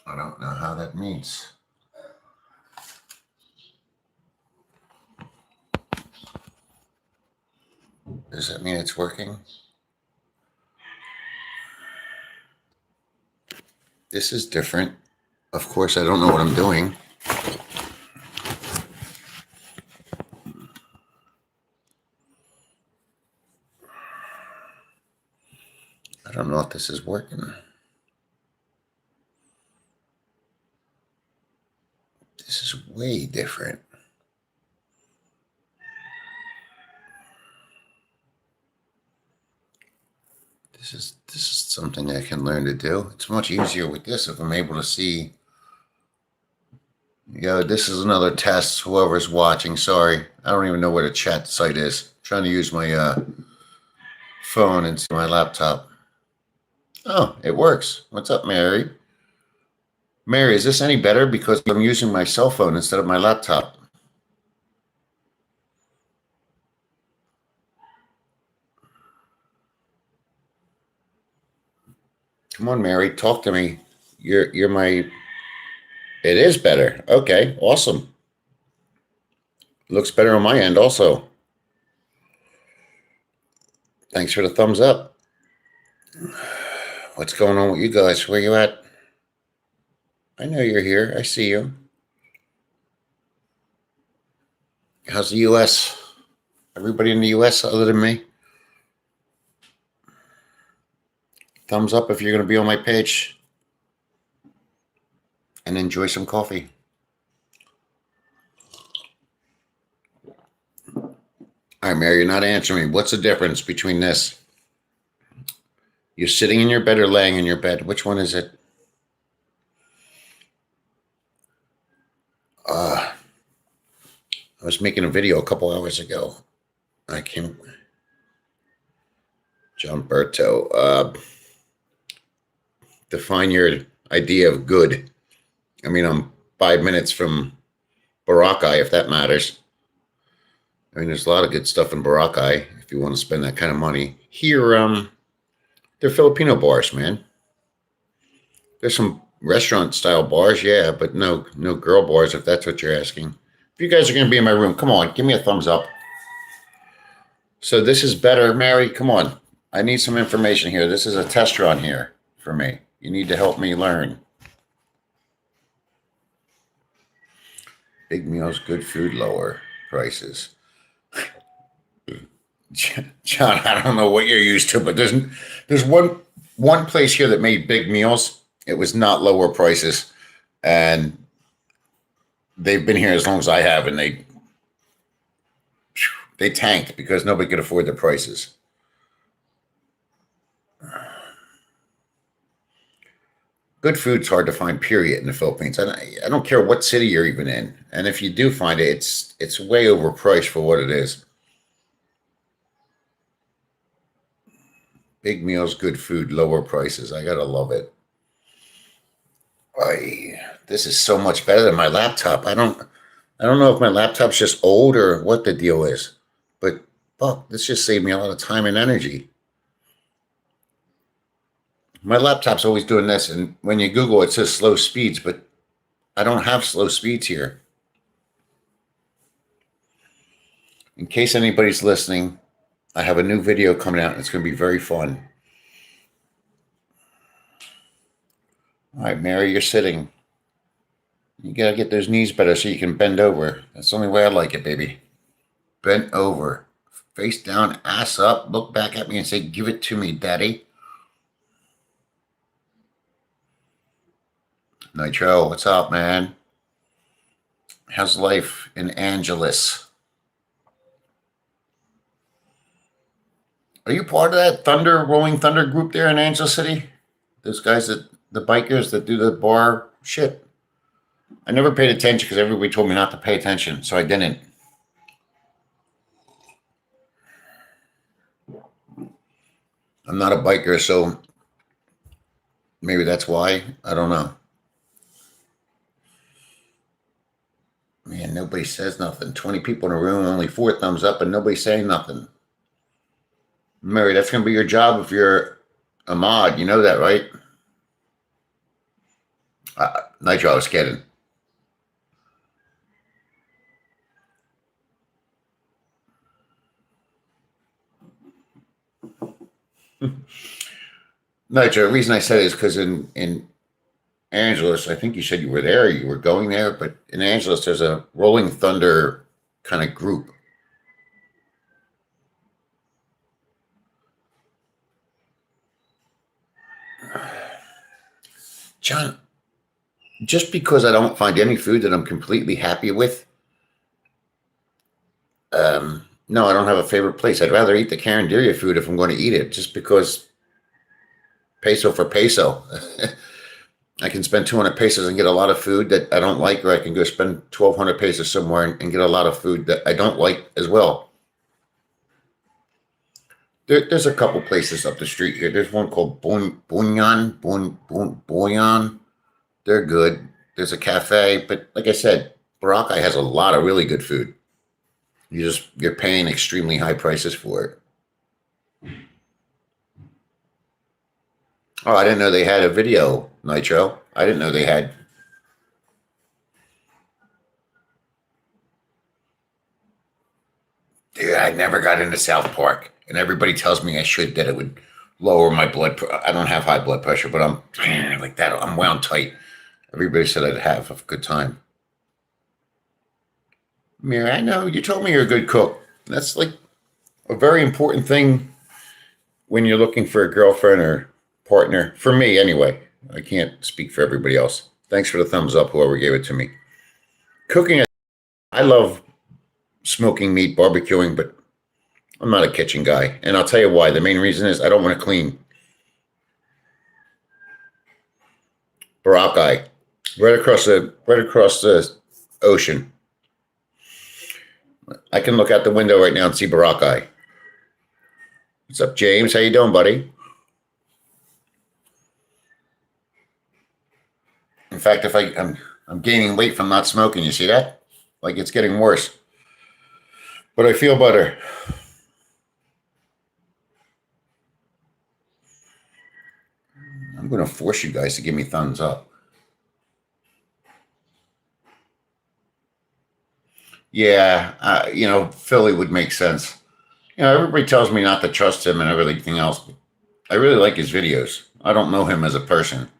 I don't know how that means. Does that mean it's working? This is different. Of course, I don't know what I'm doing. I don't know if this is working. This is way different. This is something I can learn to do. It's much easier with this if I'm able to see. This is another test. Whoever's watching, sorry, I don't even know what a chat site is. I'm trying to use my phone and see my laptop. Oh, it works. What's up, Mary? Mary, is this any better because I'm using my cell phone instead of my laptop? Come on, Mary, talk to me. You're my. It is better. Okay, awesome. Looks better on my end also. Thanks for the thumbs up. What's going on with you guys? Where you at? I know you're here. I see you. How's the U.S.? Everybody in the U.S. other than me? Thumbs up if you're going to be on my page. And enjoy some coffee. All right, Mary, you're not answering me. What's the difference between this? You're sitting in your bed or laying in your bed? Which one is it? I was making a video a couple hours ago. I came. John Berto. Define your idea of good. I mean, I'm 5 minutes from Boracay, if that matters. I mean, there's a lot of good stuff in Boracay if you want to spend that kind of money. Here, they're Filipino bars, man. There's some restaurant-style bars, yeah, but no girl bars, if that's what you're asking. If you guys are going to be in my room, come on, give me a thumbs up. So this is better, Mary. Come on. I need some information here. This is a test run here for me. You need to help me learn. Big meals, good food, lower prices. John, I don't know what you're used to, but there's one place here that made big meals. It was not lower prices, and they've been here as long as I have, and they tanked because nobody could afford the prices. Good food's hard to find, period, in the Philippines. I don't care what city you're even in, and if you do find it, it's way overpriced for what it is. Big meals, good food, lower prices. I gotta love it. This is so much better than my laptop. I don't know if my laptop's just old or what the deal is, but fuck, this just saved me a lot of time and energy. My laptop's always doing this, and when you Google, it says slow speeds, but I don't have slow speeds here. In case anybody's listening, I have a new video coming out, and it's going to be very fun. All right, Mary, you're sitting. You got to get those knees better so you can bend over. That's the only way I like it, baby. Bent over. Face down, ass up. Look back at me and say, give it to me, daddy. Nitro, what's up, man? How's life in Angeles? Are you part of that Rolling Thunder group there in Angeles City? Those guys the bikers that do the bar shit. I never paid attention because everybody told me not to pay attention, so I didn't. I'm not a biker, so maybe that's why. I don't know. Man, nobody says nothing. 20 people in a room, only 4 thumbs up, and nobody saying nothing. Mary, that's going to be your job if you're a mod. You know that, right? Nitro, I was kidding. Nitro, the reason I said it is because in Angeles, I think you said you were there, you were going there, but in Angeles, there's a Rolling Thunder kind of group. John, just because I don't find any food that I'm completely happy with, no, I don't have a favorite place. I'd rather eat the Carinderia food if I'm going to eat it, just because peso for peso. I can spend 200 pesos and get a lot of food that I don't like, or I can go spend 1,200 pesos somewhere and get a lot of food that I don't like as well. There's a couple places up the street here. There's one called Bunyan. They're good. There's a cafe, but like I said, Boracay has a lot of really good food. You're paying extremely high prices for it. Oh, I didn't know they had a video, Nitro. I didn't know they had. Dude, I never got into South Park, and everybody tells me I should, that it would lower my I don't have high blood pressure, but I'm like that. I'm wound tight. Everybody said I'd have a good time. Mira, I know you told me you're a good cook. That's like a very important thing when you're looking for a girlfriend or partner. For me, anyway. I can't speak for everybody else. Thanks for the thumbs up, whoever gave it to me. Cooking, I love smoking meat, barbecuing, but I'm not a kitchen guy. And I'll tell you why. The main reason is I don't want to clean. Boracay, right across the ocean. I can look out the window right now and see Boracay. What's up, James? How you doing, buddy? In fact, if I'm gaining weight from not smoking, you see that? Like it's getting worse. But I feel better. I'm going to force you guys to give me thumbs up. Yeah, Philly would make sense. Everybody tells me not to trust him and everything else. But I really like his videos. I don't know him as a person.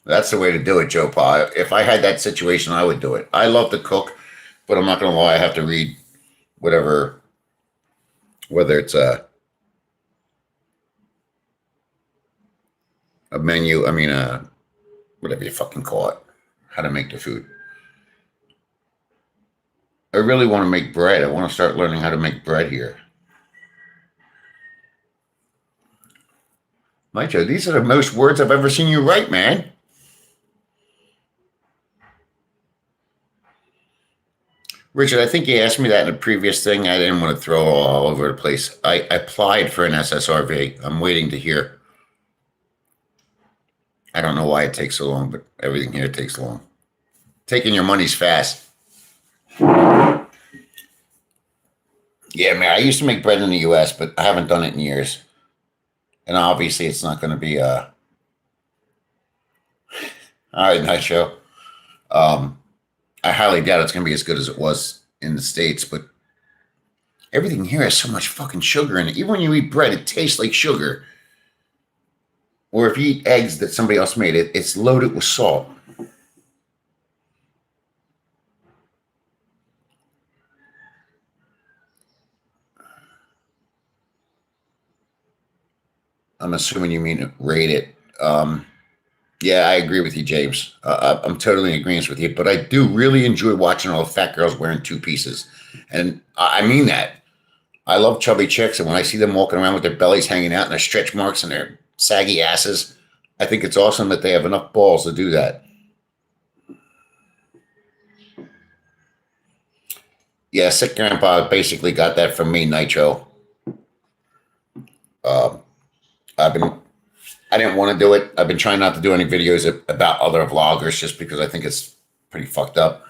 That's the way to do it, Joe Pa. If I had that situation, I would do it. I love to cook, but I'm not going to lie. I have to read whatever, whether it's a menu. I mean, whatever you fucking call it, how to make the food. I really want to make bread. I want to start learning how to make bread here. Nitro, these are the most words I've ever seen you write, man. Richard, I think you asked me that in a previous thing. I didn't want to throw all over the place. I applied for an SSRV. I'm waiting to hear. I don't know why it takes so long, but everything here takes long. Taking your money's fast. Yeah, man, I used to make bread in the U.S., but I haven't done it in years. And obviously, it's not going to be all right, Nitro. I highly doubt it's going to be as good as it was in the States, but everything here has so much fucking sugar in it. Even when you eat bread, it tastes like sugar. Or if you eat eggs that somebody else made, it's loaded with salt. I'm assuming you mean rate it. Yeah, I agree with you, James. I'm totally in agreement with you, but I do really enjoy watching all the fat girls wearing two pieces. And I mean that. I love chubby chicks, and when I see them walking around with their bellies hanging out and their stretch marks and their saggy asses, I think it's awesome that they have enough balls to do that. Yeah, Sick Grandpa basically got that from me, Nitro. Uh, I didn't want to do it. I've been trying not to do any videos about other vloggers just because I think it's pretty fucked up.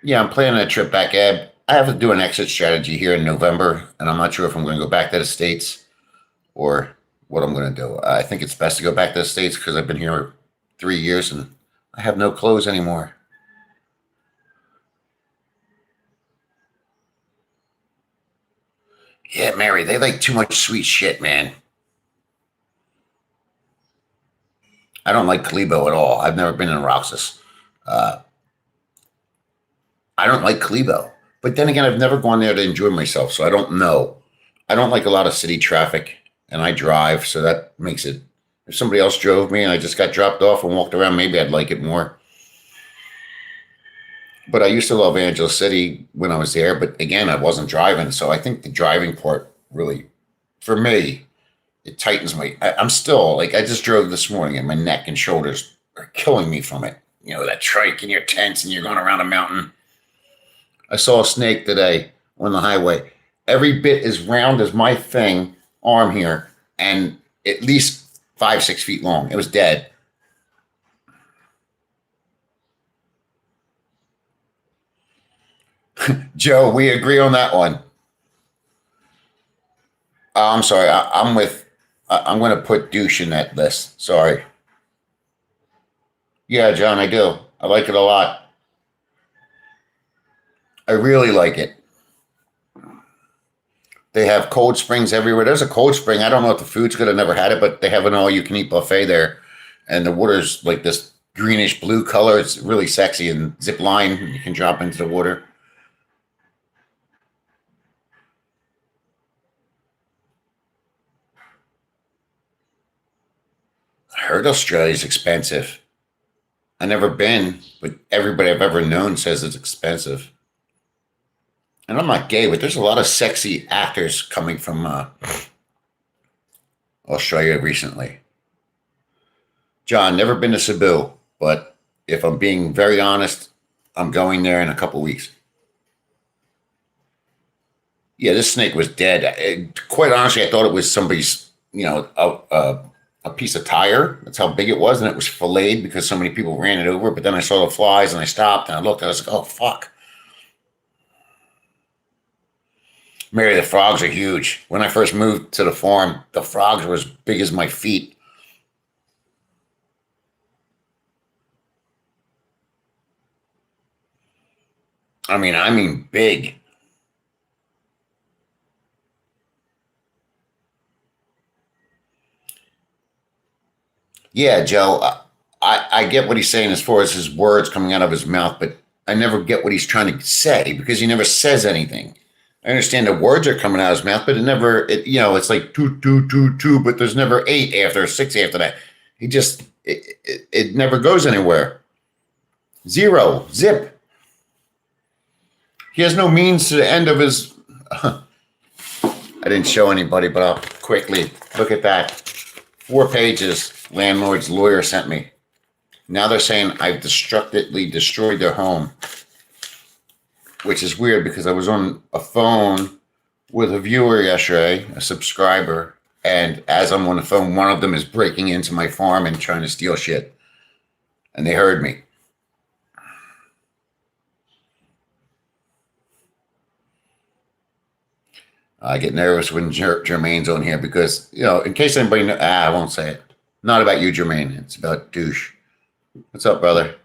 Yeah, I'm planning a trip back, Eb. I have to do an exit strategy here in November, and I'm not sure if I'm going to go back to the States or what I'm going to do. I think it's best to go back to the States because I've been here 3 years and I have no clothes anymore. Yeah, Mary, they like too much sweet shit, man. I don't like Kalibo at all. I've never been in Roxas. Uh, I don't like Kalibo. But then again, I've never gone there to enjoy myself, so I don't know. I don't like a lot of city traffic, and I drive, so that makes it. If somebody else drove me and I just got dropped off and walked around, maybe I'd like it more. But I used to love Angelo City when I was there, but again, I wasn't driving, so I think the driving part really, for me, it tightens my. I'm still like I just drove this morning, and my neck and shoulders are killing me from it. You know that trike and you're tense and you're going around a mountain. I saw a snake today on the highway. Every bit as round as my arm here, and at least 5, 6 feet long. It was dead. Joe, we agree on that one. I'm sorry. I'm with. I'm going to put douche in that list. Sorry. Yeah, John, I do. I like it a lot. I really like it. They have cold springs everywhere. There's a cold spring. I don't know if the food's good. I never had it, but they have an all-you-can-eat buffet there, and the water's like this greenish blue color. It's really sexy and zip line. You can drop into the water. I heard Australia's expensive. I never been, but everybody I've ever known says it's expensive. And I'm not gay, but there's a lot of sexy actors coming from Australia recently. John, never been to Cebu, but if I'm being very honest, I'm going there in a couple weeks. Yeah, this snake was dead. Quite honestly, I thought it was somebody's, a piece of tire. That's how big it was, and it was filleted because so many people ran it over. But then I saw the flies, and I stopped and I looked. And I was like, "Oh fuck!" Mary, the frogs are huge. When I first moved to the farm, the frogs were as big as my feet. I mean, big. Yeah, Joe. I get what he's saying as far as his words coming out of his mouth, but I never get what he's trying to say because he never says anything. I understand the words are coming out of his mouth, but it's like two, two, two, two, but there's never eight after 6 after that. It never goes anywhere. Zero, zip. He has no means to the end of his. I didn't show anybody, but I'll quickly look at that. 4 pages. Landlord's lawyer sent me. Now they're saying I've destructively destroyed their home, which is weird because I was on a phone with a viewer yesterday, a subscriber, and as I'm on the phone, one of them is breaking into my farm and trying to steal shit, and they heard me. I get nervous when Jermaine's on here because, in case anybody I won't say it. Not about you, Jermaine. It's about douche. What's up, brother?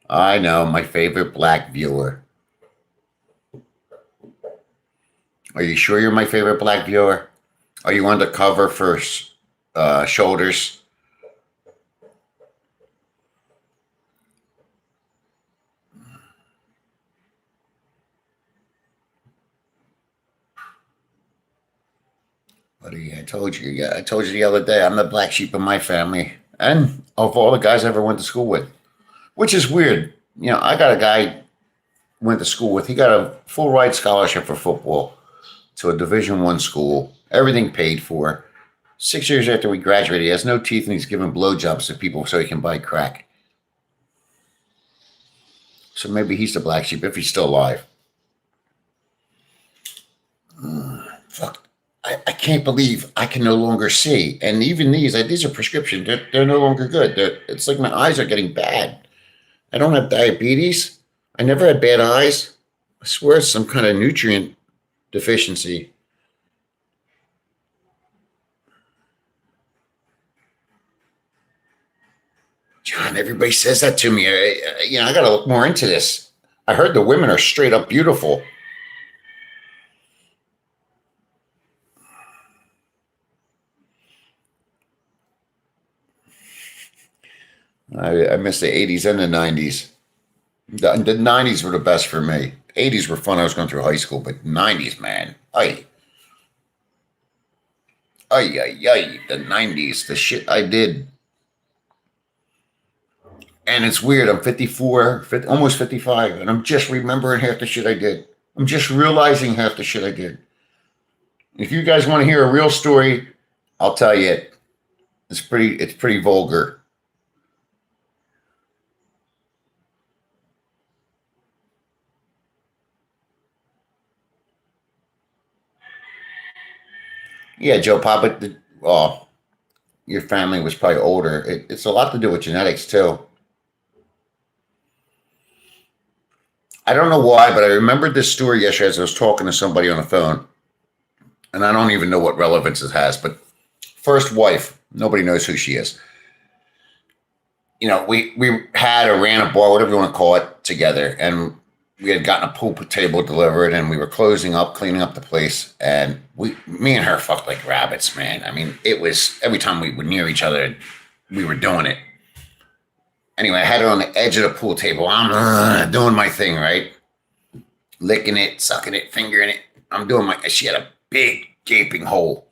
I know, my favorite black viewer. Are you sure you're my favorite black viewer? Are you undercover for shoulders? Buddy, I told you. Yeah, I told you the other day. I'm the black sheep of my family, and of all the guys I ever went to school with, which is weird. I got a guy went to school with. He got a full ride scholarship for football to a Division I school. Everything paid for. 6 years after we graduated, he has no teeth and he's giving blowjobs to people so he can buy crack. So maybe he's the black sheep if he's still alive. Fuck. I can't believe I can no longer see. And even these are prescription. They're no longer good. It's like my eyes are getting bad. I don't have diabetes. I never had bad eyes. I swear it's some kind of nutrient deficiency. God, everybody says that to me. I got to look more into this. I heard the women are straight up beautiful. I miss the 80s and the 90s. The 90s were the best for me. 80s were fun. I was going through high school, but 90s, man. The 90s, the shit I did. And it's weird. I'm 54, almost 55, and I'm just remembering half the shit I did. I'm just realizing half the shit I did. If you guys want to hear a real story, I'll tell you it. It's pretty vulgar. Yeah, Joe Papa. Oh, your family was probably older. It's a lot to do with genetics too. I don't know why, but I remembered this story yesterday as I was talking to somebody on the phone, and I don't even know what relevance it has. But first wife, nobody knows who she is. We had or ran a bar, whatever you want to call it, together, and we had gotten a pool table delivered, and we were closing up, cleaning up the place, and me and her fucked like rabbits, man. I mean, it was every time we were near each other, we were doing it. Anyway, I had her on the edge of the pool table. I'm doing my thing, right? Licking it, sucking it, fingering it. I'm doing my. She had a big gaping hole.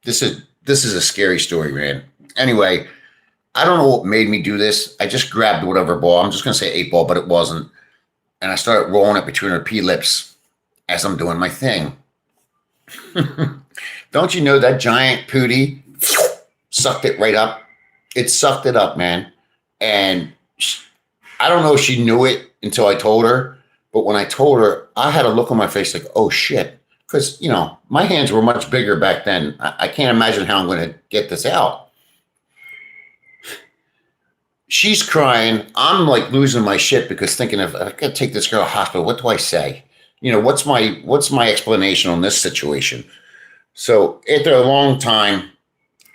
This is a scary story, man. Anyway, I don't know what made me do this. I just grabbed whatever ball. I'm just gonna say 8 ball, but it wasn't. And I started rolling it between her pea lips as I'm doing my thing. Don't you know that giant pootie sucked it right up? It sucked it up, man. And I don't know if she knew it until I told her. But when I told her, I had a look on my face like, oh shit. Because, my hands were much bigger back then. I can't imagine how I'm going to get this out. She's crying. I'm like losing my shit because thinking if I could take this girl to hospital, what do I say? What's my explanation on this situation? So after a long time,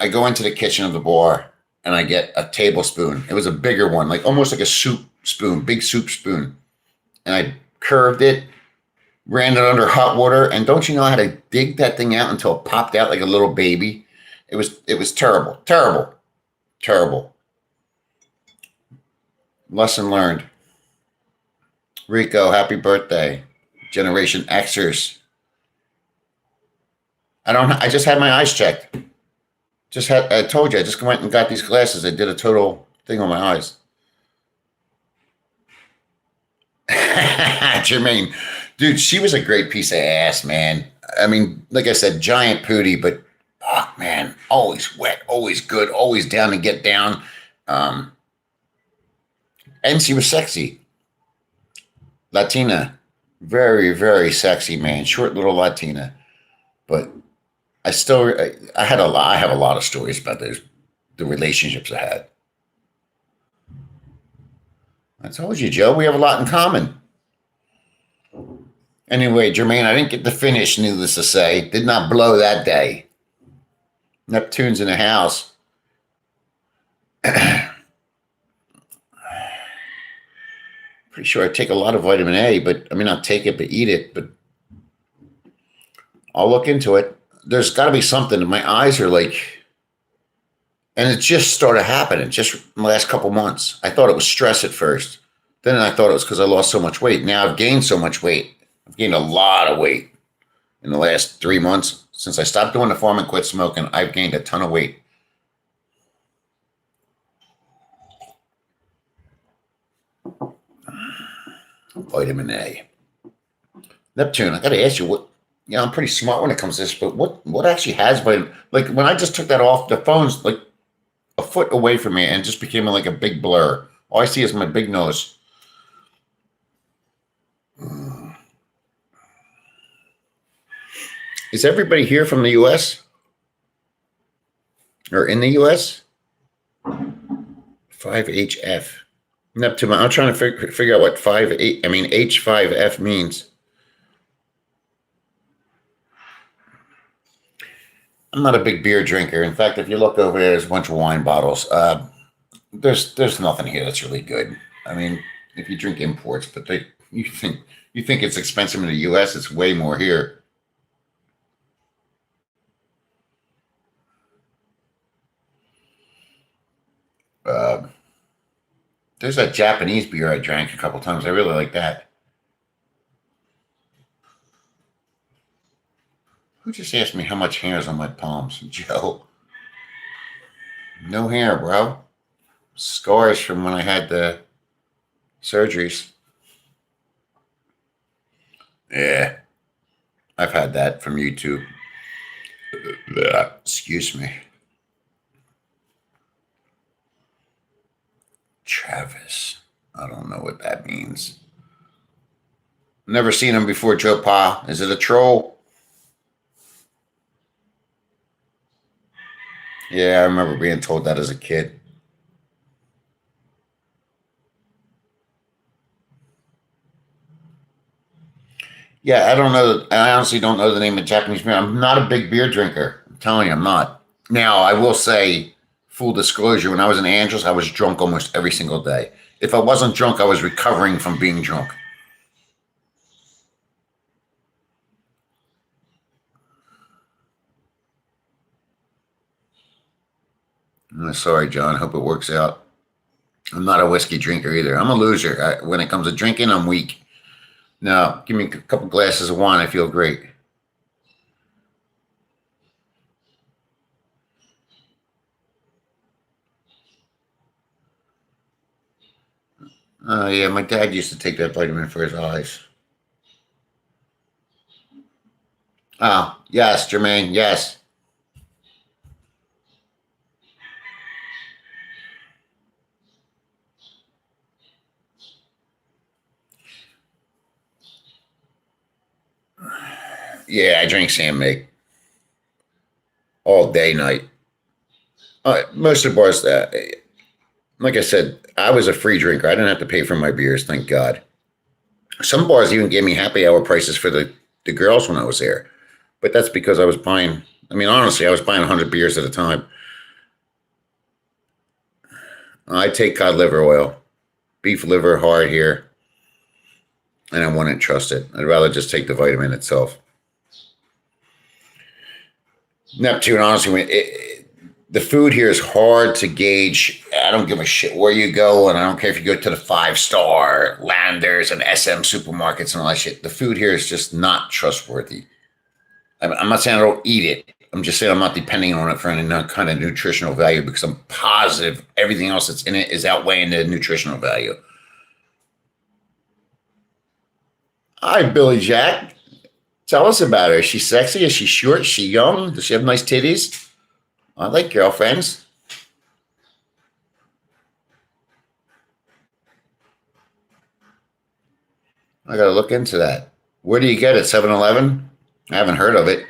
I go into the kitchen of the bar and I get a tablespoon. It was a bigger one, like almost like a soup spoon, big soup spoon. And I curved it, ran it under hot water, and don't you know how to dig that thing out until it popped out like a little baby? It was terrible, terrible, terrible. Lesson learned. Rico, happy birthday. Generation Xers. I just had my eyes checked. I told you, I just went and got these glasses. I did a total thing on my eyes. Jermaine, dude, she was a great piece of ass, man. I mean, like I said, giant pootie, but fuck, man, always wet, always good, always down to get down. Um, and she was sexy, Latina, very, very sexy, man. Short little Latina, but I have a lot of stories about the relationships I had. I told you, Joe, we have a lot in common. Anyway, Jermaine, I didn't get to finish, needless to say. Did not blow that day. Neptune's in the house. Pretty sure I take a lot of vitamin A, but I mean, not take it, but eat it. But I'll look into it. There's got to be something. My eyes are like, and it just started happening just in the last couple months. I thought it was stress at first. Then I thought it was because I lost so much weight. Now I've gained so much weight. I've gained a lot of weight in the last 3 months. Since I stopped doing the farm and quit smoking, I've gained a ton of weight. Vitamin A. Neptune, I got to ask you what. I'm pretty smart when it comes to this, but what actually has vitamin? Like when I just took that off, the phone's like a foot away from me and it just became like a big blur. All I see is my big nose. Is everybody here from the U.S. or in the U.S.? 5HF. Neptune. I'm trying to figure out what H5F means. I'm not a big beer drinker. In fact, if you look over there, there's a bunch of wine bottles. there's nothing here that's really good. I mean, if you drink imports, but you think it's expensive in the U.S., it's way more here. Uh, there's that Japanese beer I drank a couple times. I really like that. Who just asked me how much hair is on my palms? Joe. No hair, bro. Scars from when I had the surgeries. Yeah, I've had that from YouTube. Excuse me. Travis. I don't know what that means. Never seen him before, Joe Pa. Is it a troll? Yeah, I remember being told that as a kid. Yeah, I don't know. I honestly don't know the name of Japanese beer. I'm not a big beer drinker. I'm telling you, I'm not. Now, I will say, full disclosure, when I was in Angeles, I was drunk almost every single day. If I wasn't drunk, I was recovering from being drunk. Sorry, John. Hope it works out. I'm not a whiskey drinker either. I'm a loser. When it comes to drinking, I'm weak. No, give me a couple glasses of wine. I feel great. Yeah, my dad used to take that vitamin for his eyes. Oh, yes, Jermaine, yes. Yeah, I drink Sam Make all day, night. Most of the bars, like I said, I was a free drinker. I didn't have to pay for my beers, thank God. Some bars even gave me happy hour prices for the girls when I was there. But that's because I was buying, I mean, honestly, I was buying 100 beers at a time. I take cod liver oil, beef liver hard here, and I wouldn't trust it. I'd rather just take the vitamin itself. Neptune, honestly, the food here is hard to gauge. I don't give a shit where you go, and I don't care if you go to the five-star Landers and SM supermarkets and all that shit. The food here is just not trustworthy. I'm not saying I don't eat it. I'm just saying I'm not depending on it for any kind of nutritional value because I'm positive everything else that's in it is outweighing the nutritional value. Hi, Billy Jack. Tell us about her. Is she sexy? Is she short? Is she young? Does she have nice titties? I like girlfriends. I got to look into that. Where do you get it? 7-Eleven? I haven't heard of it.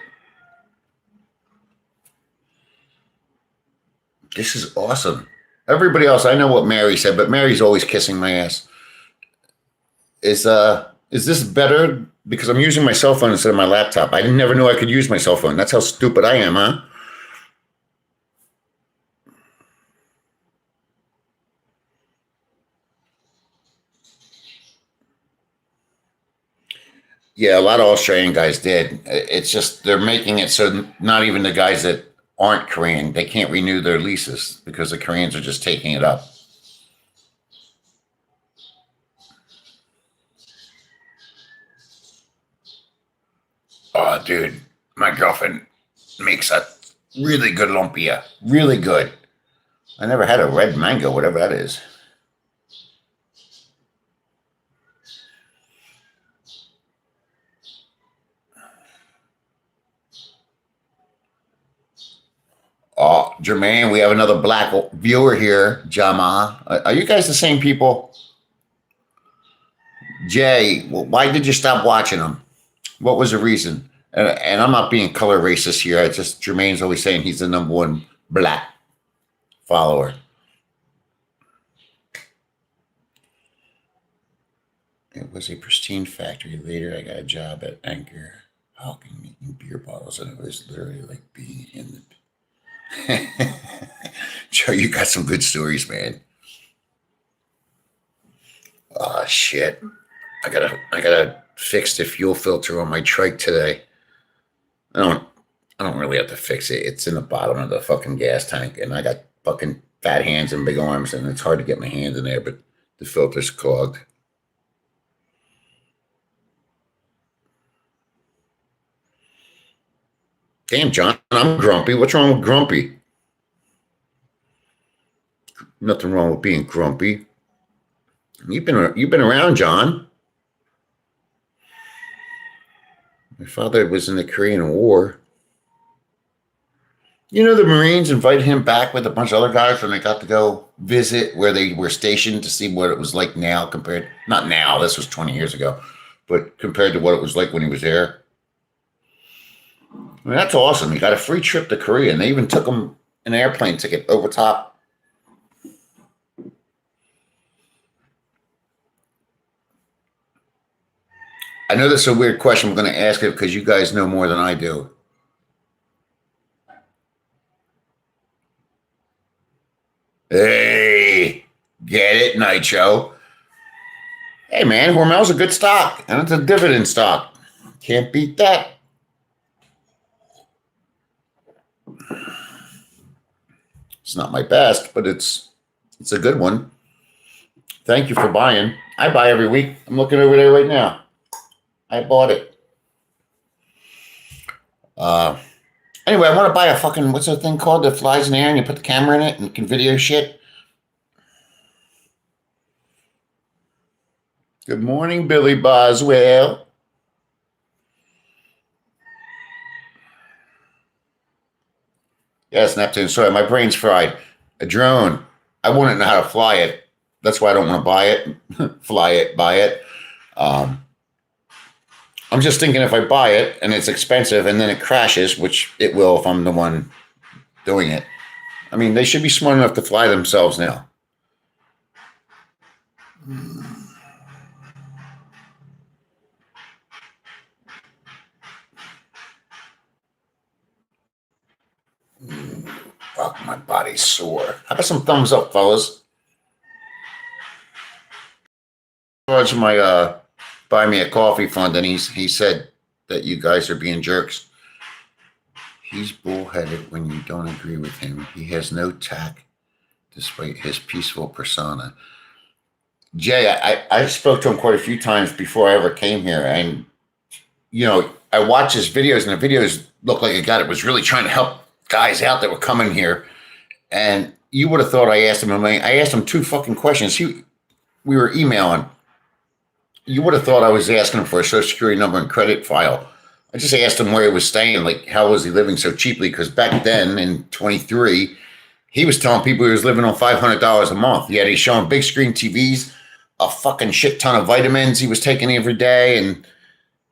This is awesome. Everybody else, I know what Mary said, but Mary's always kissing my ass. Is this better because I'm using my cell phone instead of my laptop? I never knew I could use my cell phone. That's how stupid I am, huh? Yeah, a lot of Australian guys did. It's just they're making it so not even the guys that aren't Korean, they can't renew their leases because the Koreans are just taking it up. Oh, dude, my girlfriend makes a really good lumpia. Really good. I never had a red mango, whatever that is. Oh, Jermaine, we have another black viewer here, Jama. Are you guys the same people? Jay, why did you stop watching them? What was the reason? And I'm not being color racist here. I just Jermaine's always saying he's the number one black follower. It was a pristine factory. Later, I got a job at Anchor Hawking making beer bottles, and it was literally like being in the. Joe, you got some good stories, man. Oh shit. I gotta fix the fuel filter on my trike today. I don't I don't really have to fix it. It's in the bottom of the fucking gas tank, and I got fucking fat hands and big arms, and it's hard to get my hands in there, but the filter's clogged. Damn, John, I'm grumpy. What's wrong with grumpy? Nothing wrong with being grumpy. You've been around, John. My father was in the Korean War. You know, the Marines invited him back with a bunch of other guys when they got to go visit where they were stationed to see what it was like now compared, not now, this was 20 years ago, but compared to what it was like when he was there. I mean, that's awesome. He got a free trip to Korea, and they even took him an airplane ticket over top. I know this is a weird question. I'm going to ask it because you guys know more than I do. Hey, get it, Nitro? Hey, man, Hormel's a good stock, and it's a dividend stock. Can't beat that. It's not my best, but it's a good one. Thank you for buying. I buy every week. I'm looking over there right now. I bought it. Anyway, I want to buy a fucking, what's that thing called that flies in the air and you put the camera in it and can video shit? Good morning, Billy Boswell. Yes, Neptune. Sorry, my brain's fried. A drone. I wouldn't know how to fly it. That's why I don't want to buy it. Fly it, buy it. I'm just thinking if I buy it and it's expensive and then it crashes, which it will if I'm the one doing it. I mean, they should be smart enough to fly themselves now. Fuck, my body's sore. How about some thumbs up, fellas? Towards my buy me a coffee fund, and he said that you guys are being jerks. He's bullheaded when you don't agree with him. He has no tact despite his peaceful persona. Jay, I spoke to him quite a few times before I ever came here, and you know, I watched his videos, and the videos looked like a guy that was really trying to help guys out that were coming here. And you would have thought I asked him I asked him two fucking questions. We were emailing. You would have thought I was asking him for a social security number and credit file. I just asked him where he was staying, like how was he living so cheaply? Because back then in 23, he was telling people he was living on $500 a month. Yet he's showing big screen TVs, a fucking shit ton of vitamins he was taking every day, and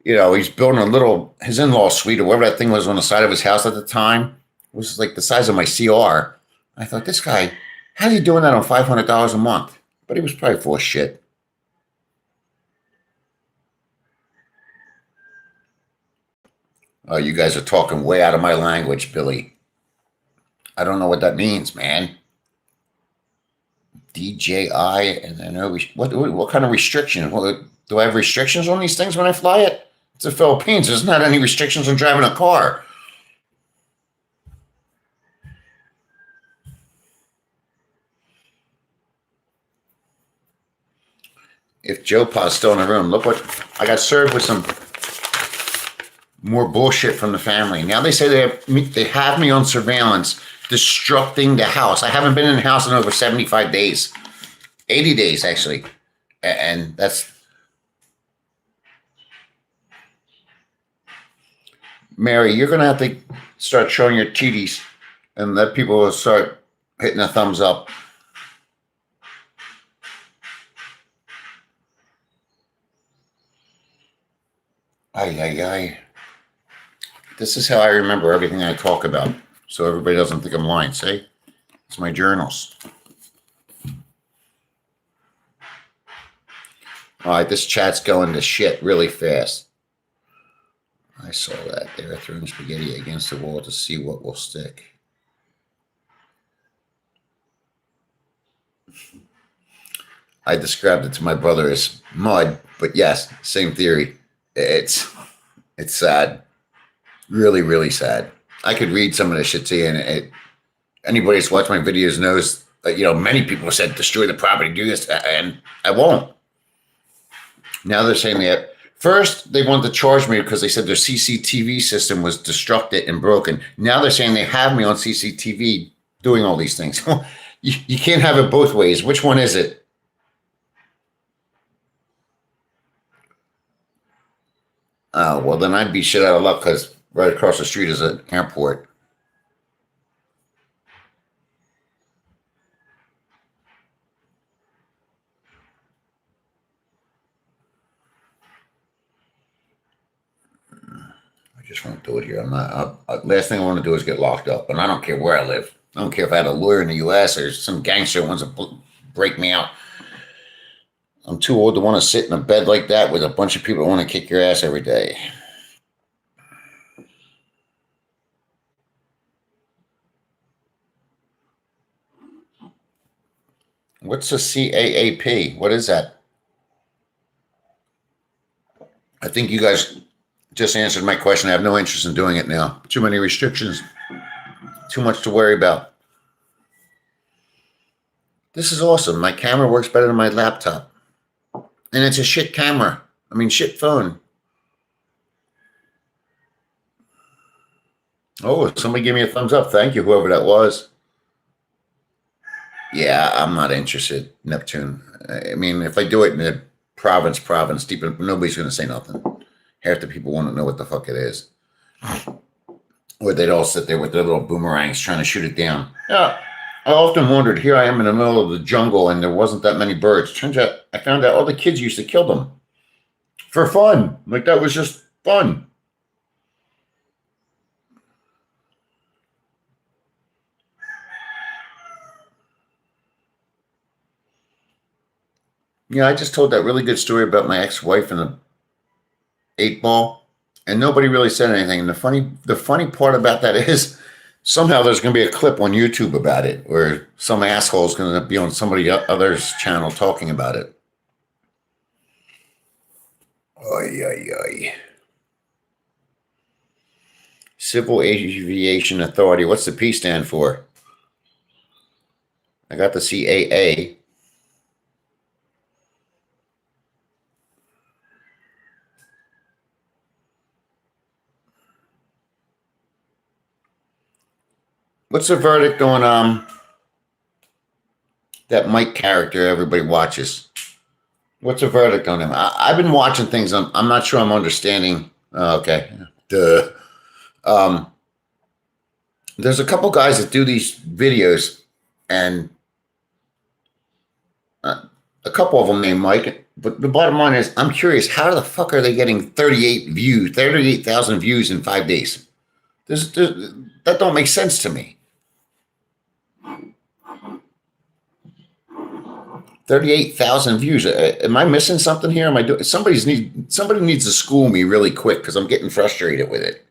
you know, he's building his in-law suite or whatever that thing was on the side of his house at the time. It was like the size of my CR. I thought, this guy, how's he doing that on $500 a month? But he was probably full of shit. Oh, you guys are talking way out of my language, Billy. I don't know what that means, man. DJI, and I know what kind of restriction? Do I have restrictions on these things when I fly it? It's the Philippines. There's not any restrictions on driving a car. If Joe Pa's still in the room, look what I got served with some more bullshit from the family. Now they say they have me on surveillance, destructing the house. I haven't been in the house in over 75 days, 80 days actually, and that's Mary. You're gonna have to start showing your titties, and let people start hitting a thumbs up. Ay. This is how I remember everything I talk about, so everybody doesn't think I'm lying. See? It's my journals. All right, this chat's going to shit really fast. I saw that. They were throwing spaghetti against the wall to see what will stick. I described it to my brother as mud, but yes, same theory. It's it's sad, really, really sad. I could read some of the shit to you, and anybody that's watched my videos knows that, many people said destroy the property, do this, and I won't. Now they're saying that first they wanted to charge me because they said their CCTV system was destructed and broken. Now they're saying they have me on CCTV doing all these things. You can't have it both ways. Which one is it? Oh, well, then I'd be shit out of luck because right across the street is an airport. I just won't do it here. I'm not. Last thing I want to do is get locked up, and I don't care where I live. I don't care if I had a lawyer in the U.S. or some gangster wants to break me out. I'm too old to want to sit in a bed like that with a bunch of people that want to kick your ass every day. What's a CAAP? What is that? I think you guys just answered my question. I have no interest in doing it now. Too many restrictions. Too much to worry about. This is awesome. My camera works better than my laptop. And it's a shit camera. I mean, shit phone. Oh, somebody give me a thumbs up. Thank you, whoever that was. Yeah, I'm not interested, Neptune. I mean, if I do it in the province, deep, nobody's going to say nothing. Half the people want to know what the fuck it is. Or they'd all sit there with their little boomerangs trying to shoot it down. Yeah, I often wondered, here I am in the middle of the jungle and there wasn't that many birds. Turns out, I found out all the kids used to kill them. For fun. Like, that was just fun. Yeah, I just told that really good story about my ex-wife and the 8 ball, and nobody really said anything. And the funny part about that is somehow there's going to be a clip on YouTube about it, where some asshole is going to be on somebody other's channel talking about it. Oy, oy, oy. Civil Aviation Authority. What's the P stand for? I got the CAA. What's the verdict on that Mike character everybody watches? What's the verdict on him? I've been watching things. I'm not sure I'm understanding. Okay. Duh. Um, there's a couple guys that do these videos, and a couple of them named Mike. But the bottom line is, I'm curious, how the fuck are they getting 38,000 views in 5 days? That don't make sense to me. 38,000 views. Am I missing something here? Am I doing? Somebody needs to school me really quick because I'm getting frustrated with it.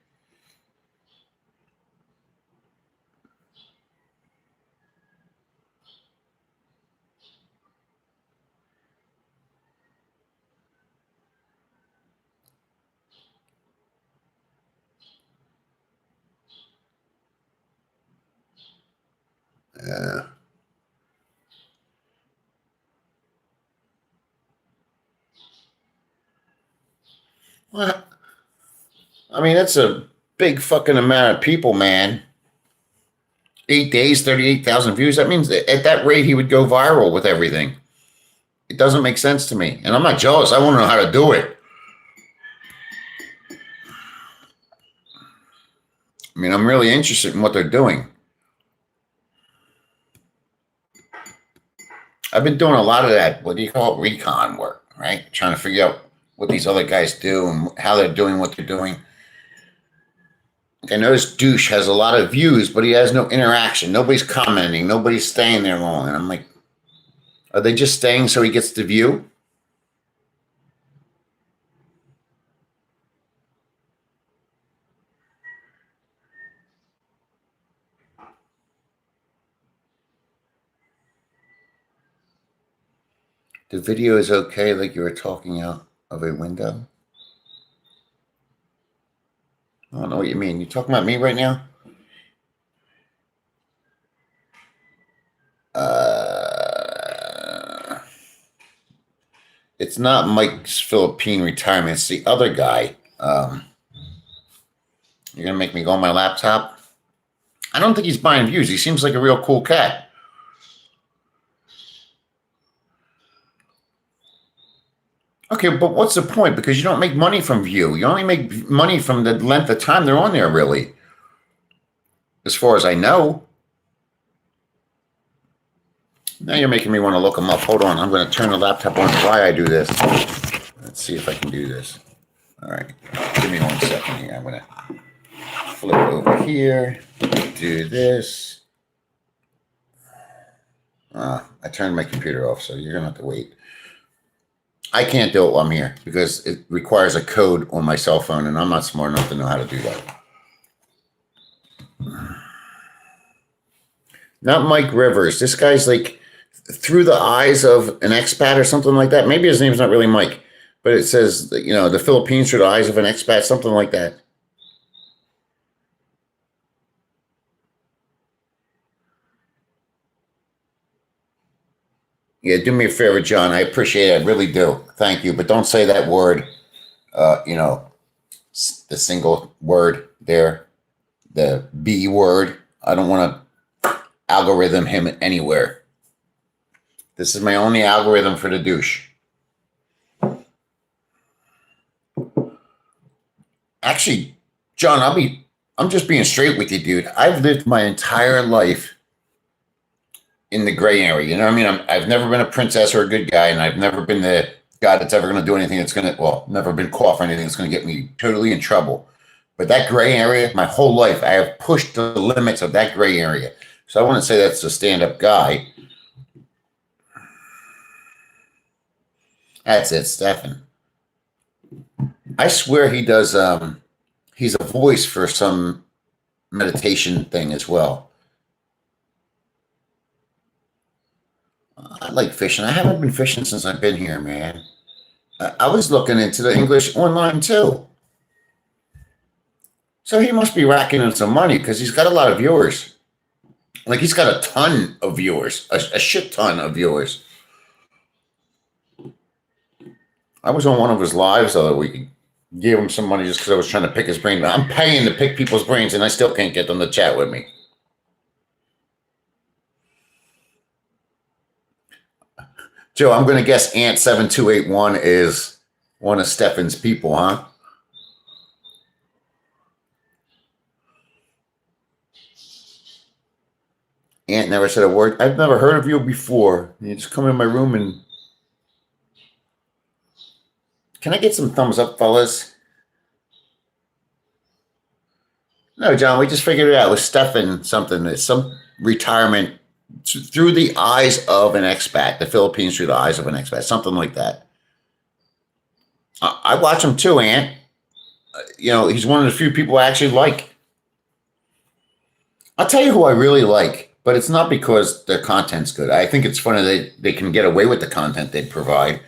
Uh, well, I mean, that's a big fucking amount of people, man. 8 days, 38,000 views. That means that at that rate, he would go viral with everything. It doesn't make sense to me. And I'm not jealous. I want to know how to do it. I mean, I'm really interested in what they're doing. I've been doing a lot of that, what do you call it, recon work, right? Trying to figure out what these other guys do and how they're doing what they're doing. I notice Douche has a lot of views, but he has no interaction. Nobody's commenting. Nobody's staying there long. And I'm like, are they just staying so he gets the view? The video is okay, like you were talking out of a window. I don't know what you mean. You talking about me right now? It's not Mike's Philippine retirement. It's the other guy. You're gonna make me go on my laptop? I don't think he's buying views. He seems like a real cool cat. Okay, but what's the point? Because you don't make money from view. You only make money from the length of time they're on there, really. As far as I know. Now you're making me want to look them up. Hold on. I'm going to turn the laptop on while I do this. Let's see if I can do this. All right. Give me 1 second here. I'm going to flip over here. Do this. I turned my computer off, so you're going to have to wait. I can't do it while I'm here because it requires a code on my cell phone, and I'm not smart enough to know how to do that. Not Mike Rivers. This guy's like through the eyes of an expat or something like that. Maybe his name's not really Mike, but it says, you know, the Philippines through the eyes of an expat, something like that. Yeah, do me a favor, John. I appreciate it. I really do. Thank you. But don't say that word, you know, the single word there, the B word. I don't want to algorithm him anywhere. This is my only algorithm for the douche. Actually, John, I'm just being straight with you, dude. I've lived my entire life in the gray area. You know what I mean? I've never been a princess or a good guy, and I've never been the guy that's ever going to do anything that's going to, well, never been caught for anything that's going to get me totally in trouble. But that gray area, my whole life, I have pushed the limits of that gray area. So I wouldn't say that's a stand-up guy. That's it, Stefan. I swear he does, he's a voice for some meditation thing as well. I like fishing. I haven't been fishing since I've been here, man. I was looking into the English online too. So he must be racking in some money because he's got a lot of viewers. Like he's got a ton of viewers, a shit ton of viewers. I was on one of his lives the other week. Gave him some money just because I was trying to pick his brain. I'm paying to pick people's brains and I still can't get them to chat with me. Joe, I'm going to guess Ant7281 is one of Stefan's people, huh? Ant never said a word. I've never heard of you before. You just come in my room and... Can I get some thumbs up, fellas? No, John, we just figured it out. It was Stefan something. It's some retirement through the eyes of an expat. The Philippines through the eyes of an expat. Something like that. I watch him too, Ant. You know, he's one of the few people I actually like. I'll tell you who I really like, but it's not because their content's good. I think it's funny they can get away with the content they provide.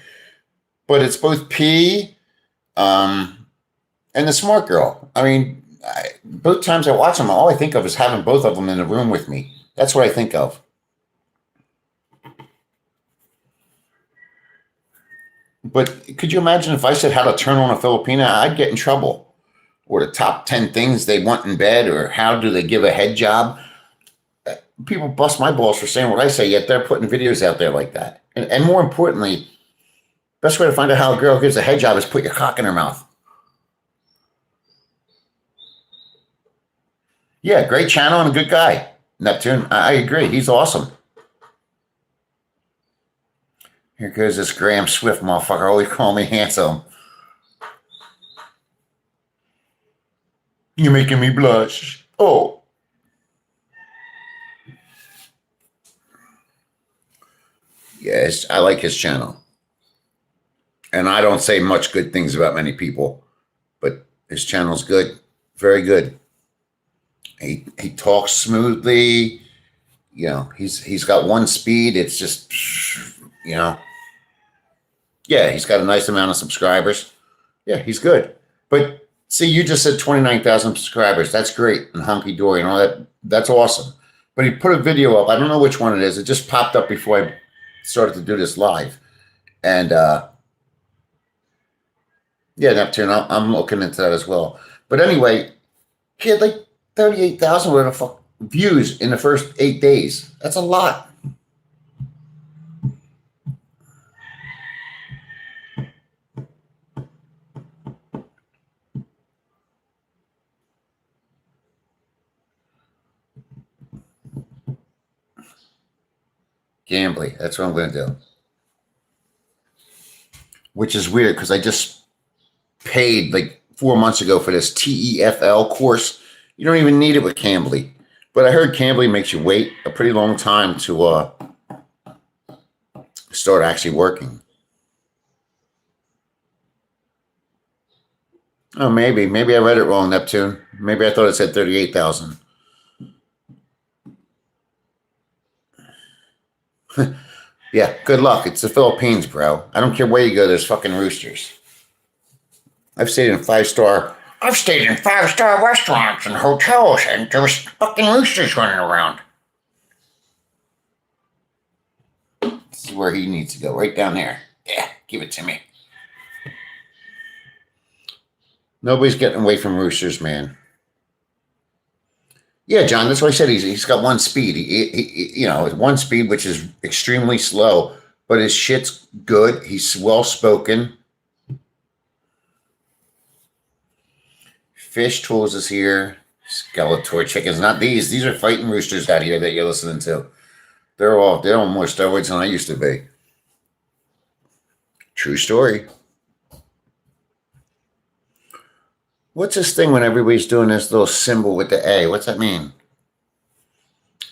But it's both P and the smart girl. I mean, both times I watch them, all I think of is having both of them in the room with me. That's what I think of. But could you imagine if I said how to turn on a Filipina? I'd get in trouble. Or the top 10 things they want in bed, or how do they give a head job? People bust my balls for saying what I say, yet they're putting videos out there like that. And more importantly, best way to find out how a girl gives a head job is put your cock in her mouth. Yeah, great channel and a good guy. Neptune, I agree. He's awesome. Here goes this Graham Swift motherfucker. Always call me handsome. You're making me blush. Oh. Yes, I like his channel. And I don't say much good things about many people, but his channel's good. Very good. He talks smoothly. You know, he's got one speed. It's just, you know, Yeah, he's got a nice amount of subscribers. Yeah, he's good. But see, you just said 29,000 subscribers. That's great and hunky dory and all that. That's awesome. But he put a video up. I don't know which one it is. It just popped up before I started to do this live. And yeah, Neptune, I'm looking into that as well. But anyway, he had like 38,000 whatever the fuck views in the first 8 days. That's a lot. Gambly. That's what I'm going to do. Which is weird because I just paid like 4 months ago for this TEFL course. You don't even need it with Cambly. But I heard Cambly makes you wait a pretty long time to start actually working. Oh, maybe. Maybe I read it wrong, Neptune. Maybe I thought it said 38,000. Yeah, good luck. It's the Philippines, bro. I don't care where you go. There's fucking roosters. I've stayed in 5-star restaurants and hotels, and there was fucking roosters running around. This is where he needs to go, right down there. Yeah, give it to me. Nobody's getting away from roosters, man. Yeah, John, that's what I said. He's got one speed. He one speed, which is extremely slow, but his shit's good. He's well-spoken. Fish Tools is here. Skeletor chickens. Not these. These are fighting roosters out here that you're listening to. They're on more steroids than I used to be. True story. What's this thing when everybody's doing this little symbol with the A? What's that mean?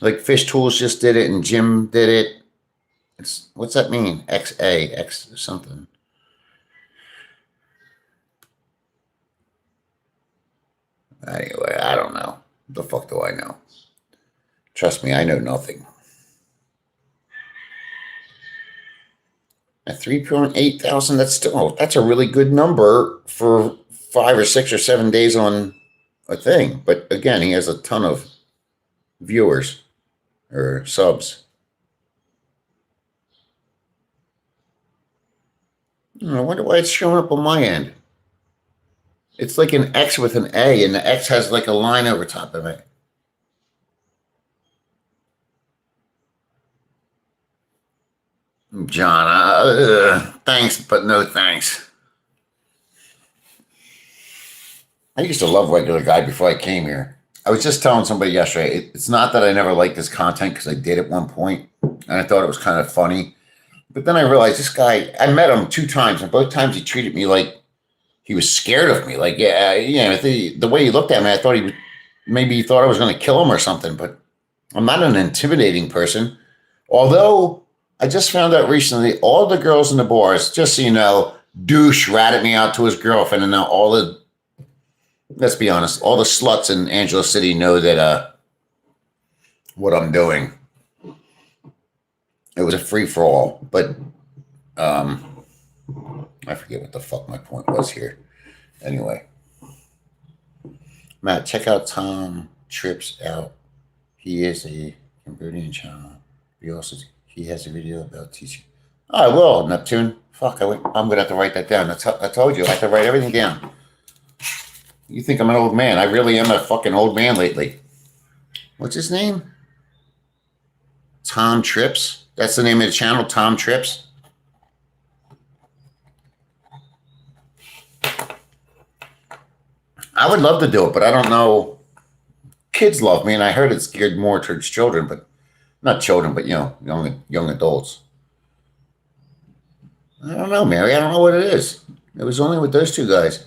Like Fish Tools just did it and Jim did it. What's that mean? XA, X something. Anyway, I don't know. The fuck do I know? Trust me, I know nothing. At 3,800, that's a really good number for 5 or 6 or 7 days on a thing. But again, he has a ton of viewers or subs. I wonder why it's showing up on my end. It's like an X with an A, and the X has like a line over top of it. John, thanks, but no thanks. I used to love Regular Guy before I came here. I was just telling somebody yesterday, it's not that I never liked this content because I did at one point, and I thought it was kind of funny. But then I realized this guy, I met him 2 times, and both times he treated me like he was scared of me. Like, the way he looked at me, I thought maybe he thought I was going to kill him or something, but I'm not an intimidating person. Although I just found out recently, all the girls in the bars, just so you know, douche ratted me out to his girlfriend, and now let's be honest, all the sluts in Angelo City know that what I'm doing. It was a free-for-all, but I forget what the fuck my point was here. Anyway. Matt, check out Tom Trips out. He is a Cambodian channel. He has a video about teaching. Oh, I will, Neptune. Fuck, I'm going to have to write that down. I told you, I have to write everything down. You think I'm an old man. I really am a fucking old man lately. What's his name? Tom Trips? That's the name of the channel, Tom Trips? I would love to do it, but I don't know. Kids love me, and I heard it's geared more towards children, but not children, but, young adults. I don't know, Mary. I don't know what it is. It was only with those 2 guys.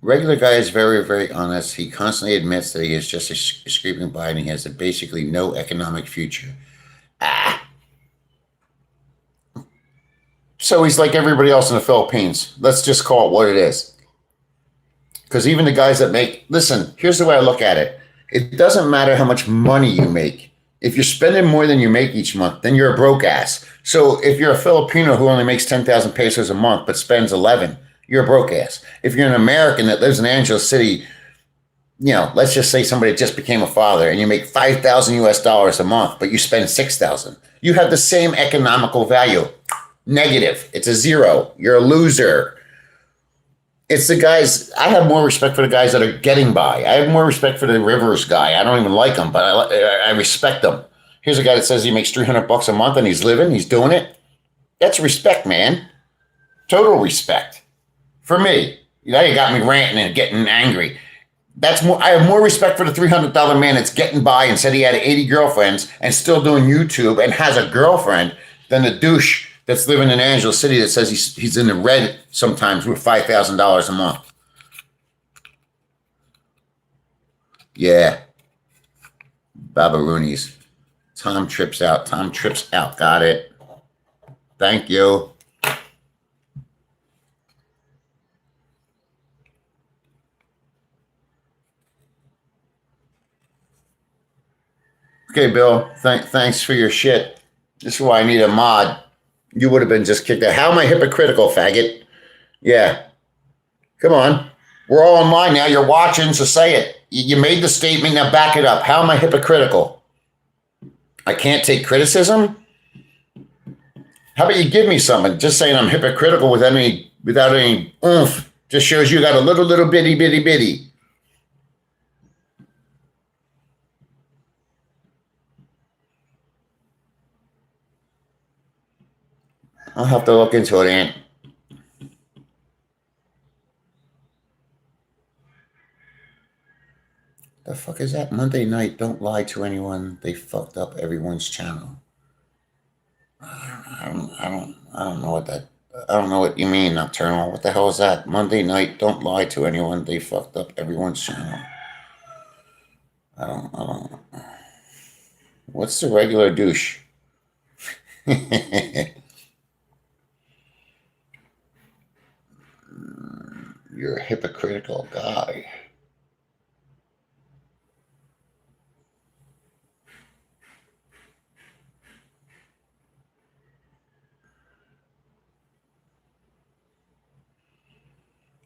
Regular Guy is very, very honest. He constantly admits that he is just scraping by and he has basically no economic future. So he's like everybody else in the Philippines. Let's just call it what it is. Because even the guys that listen, here's the way I look at it. It doesn't matter how much money you make. If you're spending more than you make each month, then you're a broke ass. So if you're a Filipino who only makes 10,000 pesos a month but spends 11, you're a broke ass. If you're an American that lives in Angeles City, let's just say somebody just became a father and you make 5,000 US dollars a month, but you spend 6,000. You have the same economical value. Negative. It's a zero. You're a loser. It's the guys. I have more respect for the guys that are getting by. I have more respect for the Rivers guy. I don't even like him, but I respect him. Here's a guy that says he makes $300 a month and he's living, he's doing it. That's respect, man. Total respect. For me. Now you got me ranting and getting angry. That's more. I have more respect for the $300 man that's getting by and said he had 80 girlfriends and still doing YouTube and has a girlfriend than the douche that's living in Angeles City that says he's in the red sometimes with $5,000 a month. Yeah. Babaroonies. Tom trips out. Tom trips out. Got it. Thank you. Okay, Bill. Thanks for your shit. This is why I need a mod. You would have been just kicked out. How am I hypocritical, faggot? Yeah. Come on. We're all online now. You're watching, so say it. You made the statement. Now back it up. How am I hypocritical? I can't take criticism? How about you give me something? Just saying I'm hypocritical without any oomph. Just shows you got a little bitty. I'll have to look into it, Aunt. The fuck is that? Monday night, don't lie to anyone. They fucked up everyone's channel. I don't know what that. I don't know what you mean, Nocturnal. What the hell is that? Monday night, don't lie to anyone. They fucked up everyone's channel. I don't. What's the regular douche? You're a hypocritical guy.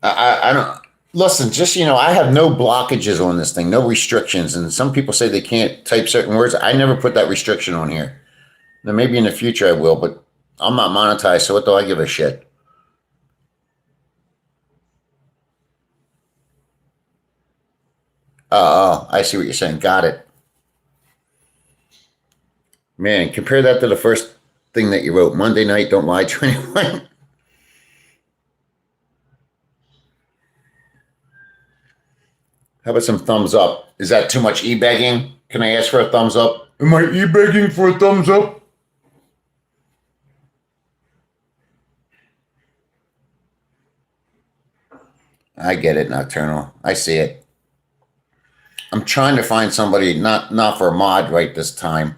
I don't listen. Just I have no blockages on this thing, no restrictions. And some people say they can't type certain words. I never put that restriction on here. Now maybe in the future I will, but I'm not monetized, so what do I give a shit? Oh, I see what you're saying. Got it. Man, compare that to the first thing that you wrote. Monday night, don't lie to anyone. How about some thumbs up? Is that too much e-begging? Can I ask for a thumbs up? Am I e-begging for a thumbs up? I get it, Nocturnal. I see it. I'm trying to find somebody, not for a mod right this time,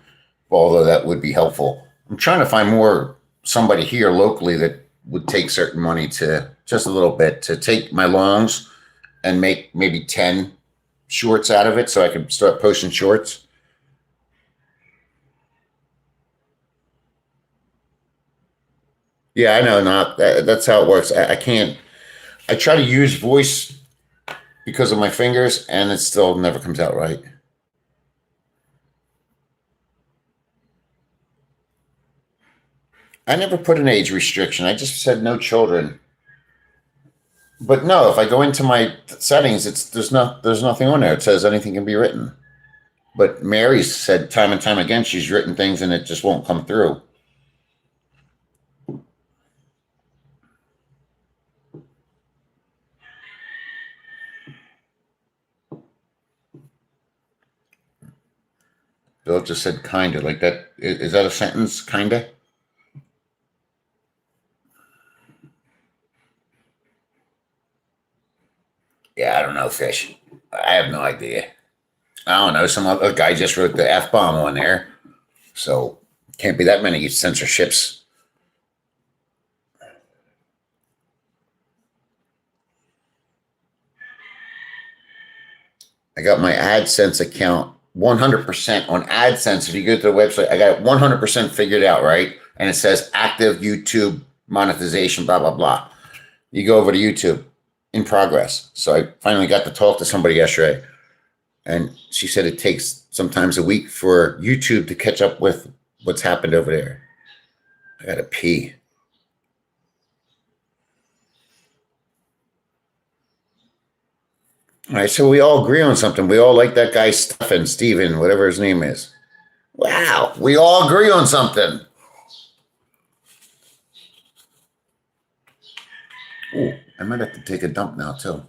although that would be helpful. I'm trying to find somebody here locally that would take certain money to just a little bit to take my longs and make maybe 10 shorts out of it so I can start posting shorts. Yeah, I know. Not that's how it works. I can't. I try to use voice because of my fingers, and it still never comes out right. I never put an age restriction. I just said no children. But no, if I go into my settings, there's nothing on there. It says anything can be written. But Mary's said time and time again she's written things and it just won't come through. Bill just said kinda like that. Is that a sentence? Kinda. Yeah, I don't know, Fish. I have no idea. I don't know. Some other guy just wrote the F bomb on there. So can't be that many censorships. I got my AdSense account 100% on AdSense. If you go to the website, I got it 100% figured out, right? And it says active YouTube monetization, blah, blah, blah. You go over to YouTube, in progress. So I finally got to talk to somebody yesterday, and she said it takes sometimes a week for YouTube to catch up with what's happened over there. I got to pee. All right, so we all agree on something. We all like that guy Steven, whatever his name is. Wow, we all agree on something. Ooh, I might have to take a dump now too.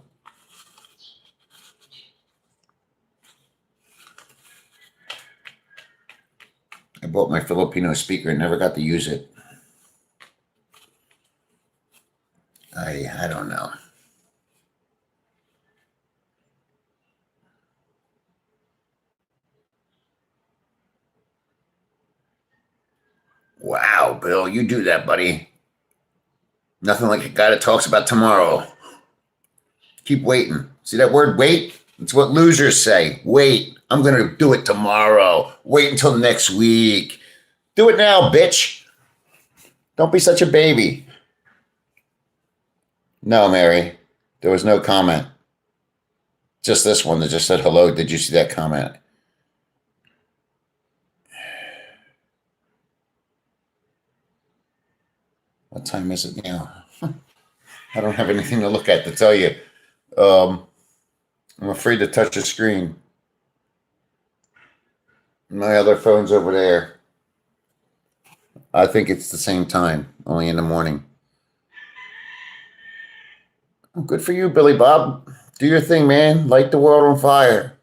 I bought my Filipino speaker and never got to use it. I don't know. Wow, Bill, you do that, buddy. Nothing like a guy that talks about tomorrow. Keep waiting. See that word wait? It's what losers say. Wait. I'm going to do it tomorrow. Wait until next week. Do it now, bitch. Don't be such a baby. No, Mary. There was no comment. Just this one that just said hello. Did you see that comment? What time is it now? I don't have anything to look at to tell you. I'm afraid to touch the screen. My other phone's over there. I think it's the same time, only in the morning. Good for you, Billy Bob. Do your thing, man. Light the world on fire.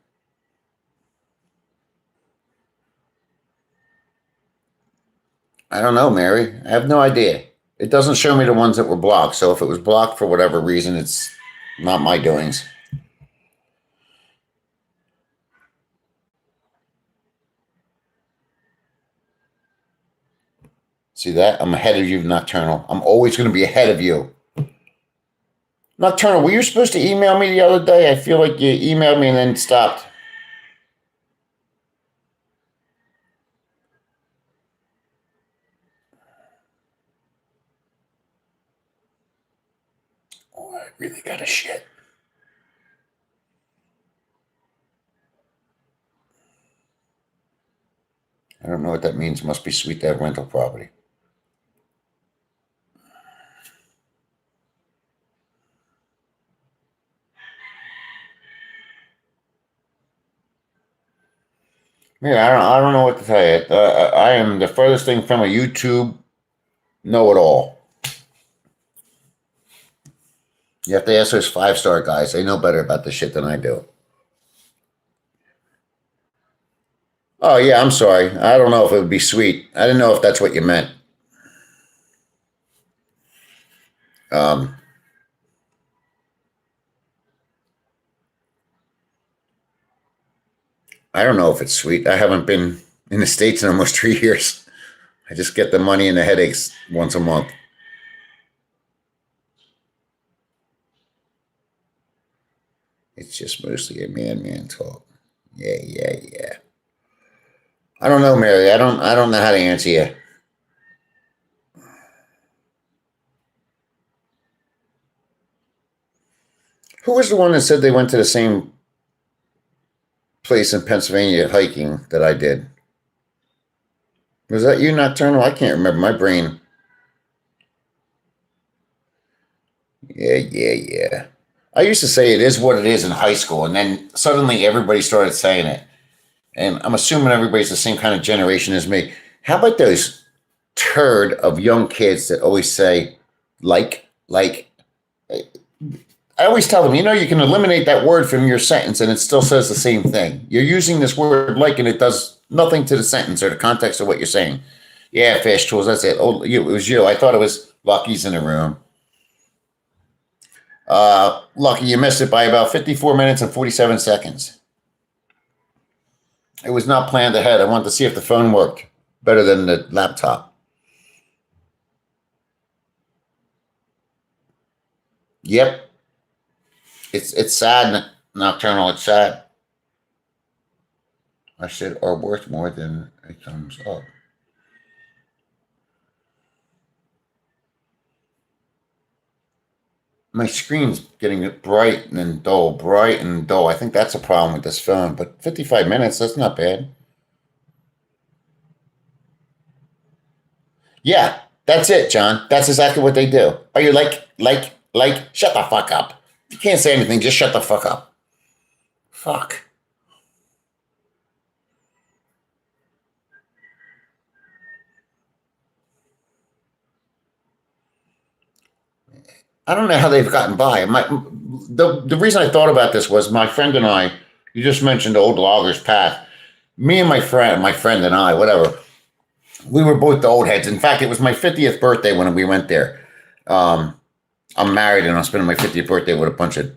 I don't know, Mary. I have no idea. It doesn't show me the ones that were blocked. So if it was blocked for whatever reason, it's not my doings. See that? I'm ahead of you, Nocturnal. I'm always going to be ahead of you. Nocturnal, were you supposed to email me the other day? I feel like you emailed me and then stopped. Oh, I really got a shit. I don't know what that means. Must be sweet to have rental property. Yeah, I don't know what to tell you. I am the furthest thing from a YouTube know-it-all. You have to ask those 5-star guys. They know better about this shit than I do. Oh, yeah, I'm sorry. I don't know if it would be sweet. I didn't know if that's what you meant. I don't know if it's sweet. I haven't been in the States in almost 3 years. I just get the money and the headaches once a month. It's just mostly a man talk. Yeah. I don't know, Mary. I don't know how to answer you. Who was the one that said they went to the same place in Pennsylvania hiking that I did? Was that you, Nocturnal? I can't remember. My brain. Yeah. I used to say it is what it is in high school, and then suddenly everybody started saying it. And I'm assuming everybody's the same kind of generation as me. How about those turd of young kids that always say, like? I always tell them, you can eliminate that word from your sentence and it still says the same thing. You're using this word like and it does nothing to the sentence or the context of what you're saying. Yeah, fish tools, that's it. Oh, it was you. I thought it was Lucky's in the room. Lucky, you missed it by about 54 minutes and 47 seconds. It was not planned ahead. I wanted to see if the phone worked better than the laptop. Yep. It's sad, Nocturnal. It's sad. I said are worth more than a thumbs up. My screen's getting bright and then dull, bright and dull. I think that's a problem with this phone, but 55 minutes, that's not bad. Yeah, that's it, John. That's exactly what they do. Are you shut the fuck up. If you can't say anything, just shut the fuck up. Fuck. I don't know how they've gotten by. The reason I thought about this was my friend and I, you just mentioned Old Loggers Path. Me and my friend and I, whatever, we were both the old heads. In fact, it was my 50th birthday when we went there. I'm married and I'm spending my 50th birthday with a bunch of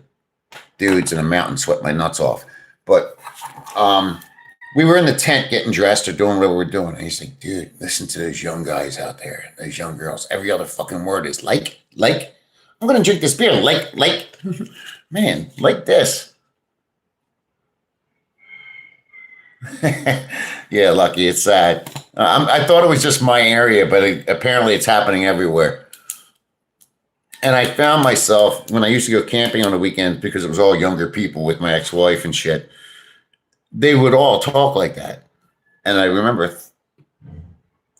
dudes in a mountain, sweat my nuts off. But we were in the tent getting dressed or doing whatever we're doing. And he's like, dude, listen to those young guys out there, those young girls. Every other fucking word is like. I'm going to drink this beer. Like, man, like this. Yeah, Lucky, it's sad. I thought it was just my area, but apparently it's happening everywhere. And I found myself when I used to go camping on the weekends because it was all younger people with my ex-wife and shit. They would all talk like that, and I remember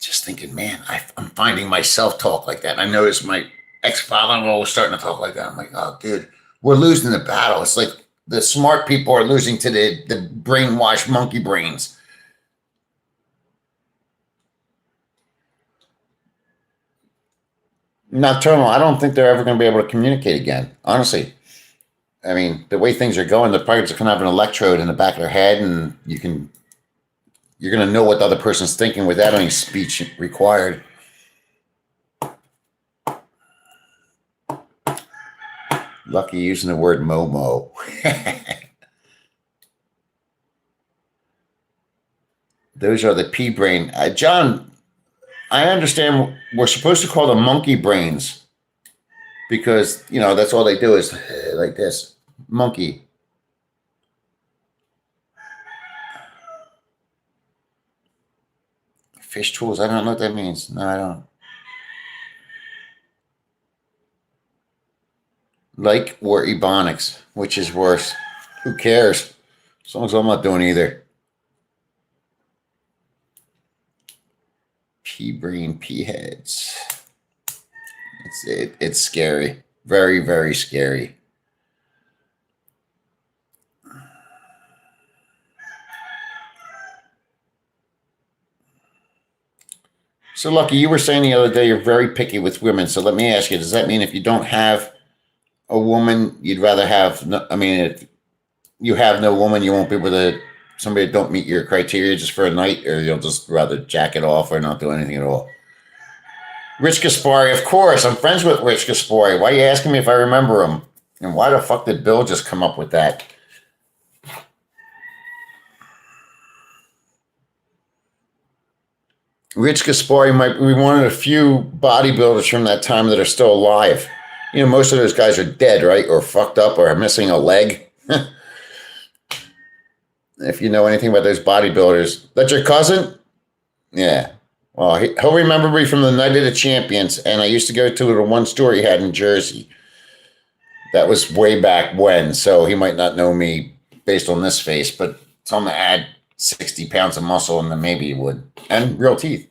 just thinking, man, I'm finding myself talk like that. And I noticed my ex-father-in-law was starting to talk like that. I'm like, oh, dude, we're losing the battle. It's like the smart people are losing to the brainwashed monkey brains. Nocturnal, I don't think they're ever going to be able to communicate again. Honestly, I mean, the way things are going, they're probably just going to have an electrode in the back of their head, and you're going to know what the other person's thinking without any speech required. Lucky using the word Momo. Those are the pea brain. John, I understand we're supposed to call them monkey brains because, that's all they do is like this. Monkey. Fish tools. I don't know what that means. No, I don't. Like or Ebonics, which is worse. Who cares? As long as I'm not doing either. Pea brain, pea heads. It's scary. Very, very scary. So, Lucky, you were saying the other day you're very picky with women. So let me ask you, does that mean if you don't have a woman, you'd rather have, if you have no woman, you won't be with somebody that don't meet your criteria just for a night, or you'll just rather jack it off or not do anything at all? Rich Gaspari, of course. I'm friends with Rich Gaspari. Why are you asking me if I remember him? And why the fuck did Bill just come up with that? Rich Gaspari might be one of the few bodybuilders from that time that are still alive. Most of those guys are dead, right? Or fucked up or missing a leg. If you know anything about those bodybuilders. That's your cousin? Yeah. Well, he'll remember me from the Night of the Champions, and I used to go to the one store he had in Jersey. That was way back when, so he might not know me based on this face, but tell him to add 60 pounds of muscle, and then maybe he would. And real teeth.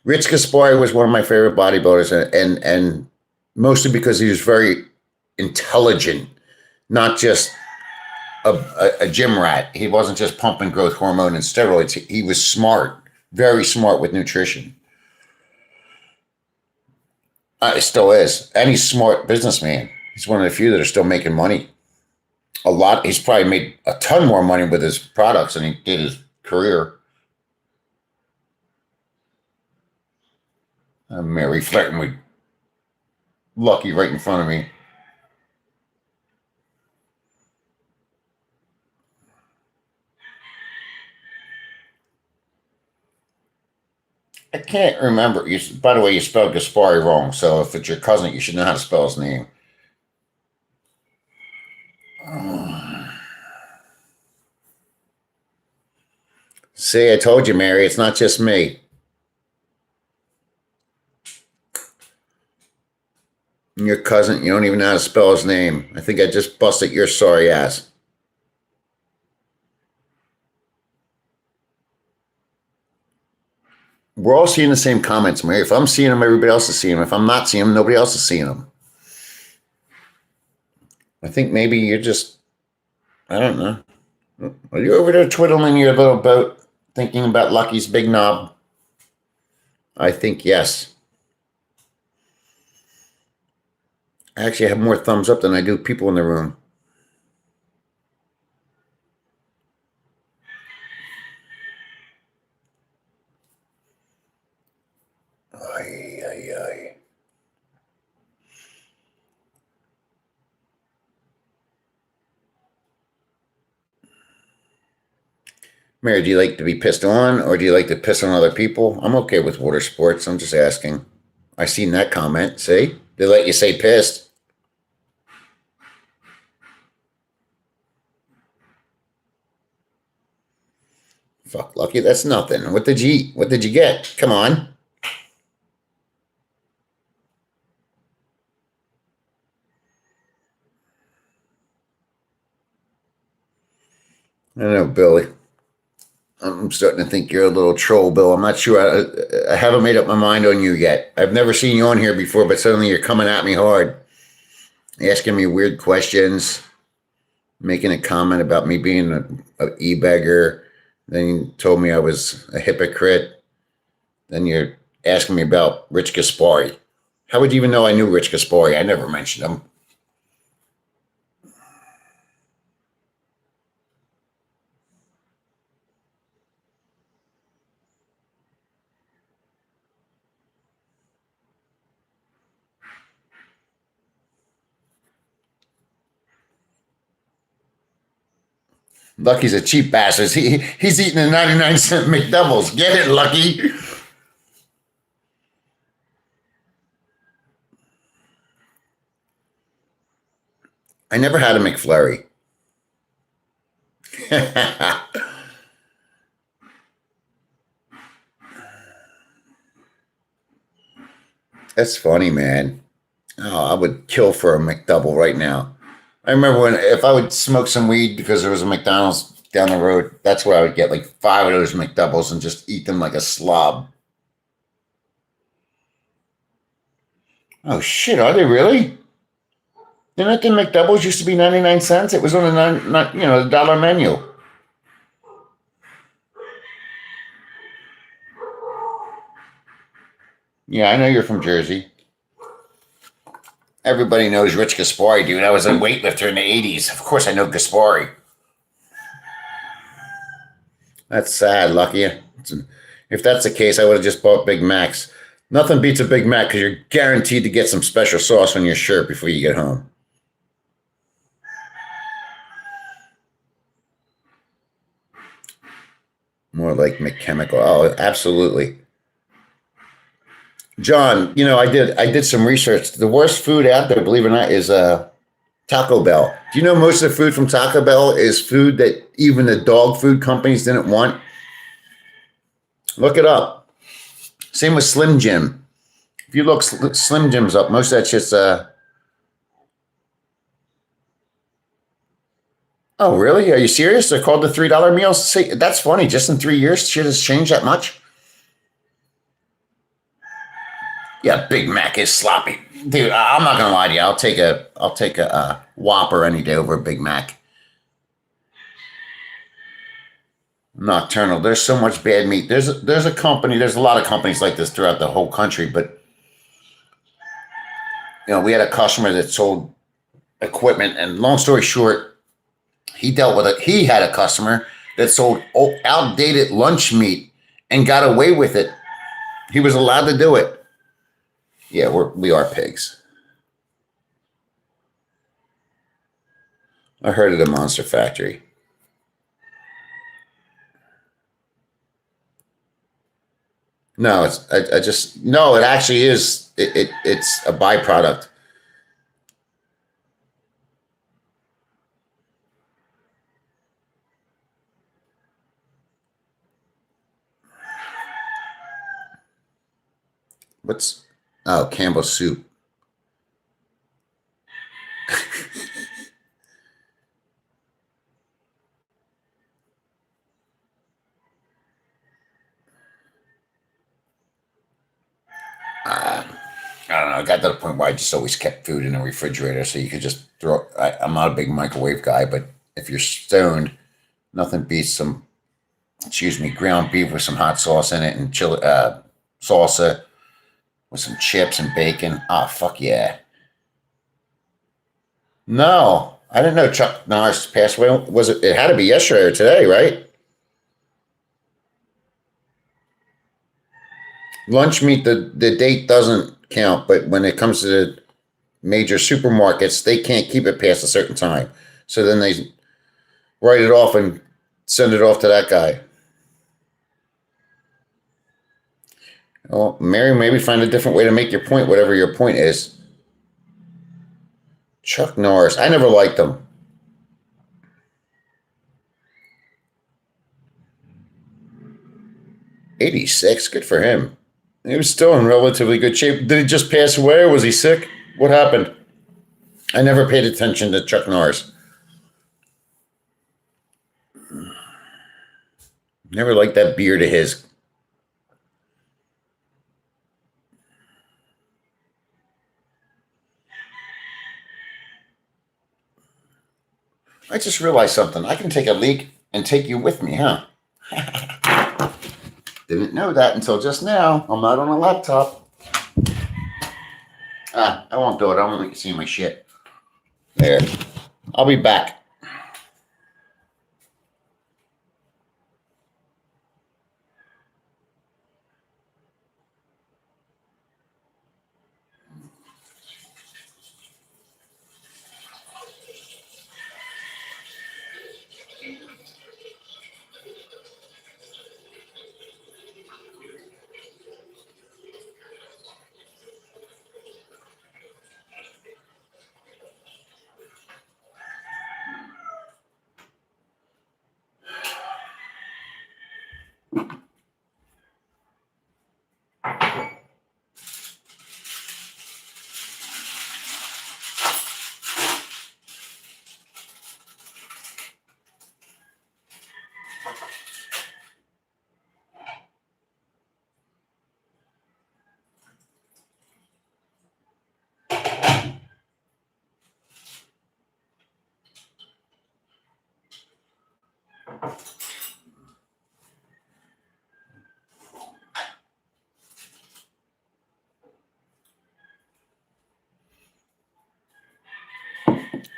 Rich Gaspari was one of my favorite bodybuilders, and mostly because he was very intelligent, not just a gym rat. He wasn't just pumping growth hormone and steroids. He was smart, very smart with nutrition. He still is. And he's a smart businessman. He's one of the few that are still making money. A lot. He's probably made a ton more money with his products than he did his career. Mary flirting with Lucky right in front of me. I can't remember. By the way, you spelled Gaspari wrong. So if it's your cousin, you should know how to spell his name. See, I told you, Mary, it's not just me. Your cousin, you don't even know how to spell his name. I think I just busted your sorry ass. We're all seeing the same comments, Mary. If I'm seeing them, everybody else is seeing them. If I'm not seeing them, nobody else is seeing them. I think maybe you're just, I don't know. Are you over there twiddling your little boat, thinking about Lucky's big knob? I think yes. I actually have more thumbs up than I do people in the room. Ay, ay, ay. Mary, do you like to be pissed on or do you like to piss on other people? I'm okay with water sports. I'm just asking. I seen that comment. See? They let you say pissed. Fuck, Lucky, that's nothing. What did you eat? What did you get? Come on. I don't know, Billy. I'm starting to think you're a little troll, Bill. I'm not sure. I haven't made up my mind on you yet. I've never seen you on here before, but suddenly you're coming at me hard, asking me weird questions, making a comment about me being a e-beggar. Then you told me I was a hypocrite. Then you're asking me about Rich Gaspari. How would you even know I knew Rich Gaspari? I never mentioned him. Lucky's a cheap bastard. He's eating a 99-cent McDoubles. Get it, Lucky? I never had a McFlurry. That's funny, man. Oh, I would kill for a McDouble right now. I remember when if I would smoke some weed because there was a McDonald's down the road, that's where I would get like 5 of those McDoubles and just eat them like a slob. Oh shit, are they really? Didn't the McDoubles used to be 99 cents? It was on the the dollar menu. Yeah, I know you're from Jersey. Everybody knows Rich Gaspari, dude. I was a weightlifter in the 80s. Of course I know Gaspari. That's sad, Lucky. If that's the case, I would have just bought Big Macs. Nothing beats a Big Mac because you're guaranteed to get some special sauce on your shirt before you get home. More like McChemical. Oh, absolutely. John, I did some research. The worst food out there, believe it or not, is Taco Bell. Do you know most of the food from Taco Bell is food that even the dog food companies didn't want? Look it up. Same with Slim Jim. If you look Slim Jims up, most of that shit's oh, really? Are you serious? They're called the $3 meals. See, that's funny. Just in 3 years, shit has changed that much. Yeah, Big Mac is sloppy, dude. I'm not gonna lie to you. I'll take a Whopper any day over a Big Mac. Nocturnal. There's so much bad meat. There's a company. There's a lot of companies like this throughout the whole country. But we had a customer that sold equipment, and long story short, he had a customer that sold outdated lunch meat and got away with it. He was allowed to do it. Yeah, we are pigs. I heard of the Monster Factory. No, I just no. It actually is. It's a byproduct. What's, oh, Campbell's soup. I don't know. I got to the point where I just always kept food in the refrigerator so you could just throw. I'm not a big microwave guy, but if you're stoned, nothing beats some, excuse me, ground beef with some hot sauce in it and chili, salsa with some chips and bacon. Oh, fuck yeah. No, I didn't know Chuck Norris passed away. Was it? It had to be yesterday or today, right? Lunch meat, the date doesn't count, but when it comes to the major supermarkets, they can't keep it past a certain time. So then they write it off and send it off to that guy. Well, Mary, maybe find a different way to make your point, whatever your point is. Chuck Norris, I never liked him. 86, good for him. He was still in relatively good shape. Did he just pass away or was he sick? What happened? I never paid attention to Chuck Norris. Never liked that beard of his. I just realized something. I can take a leak and take you with me, huh? Didn't know that until just now. I'm not on a laptop. I won't do it. I don't want you to see my shit. There. I'll be back.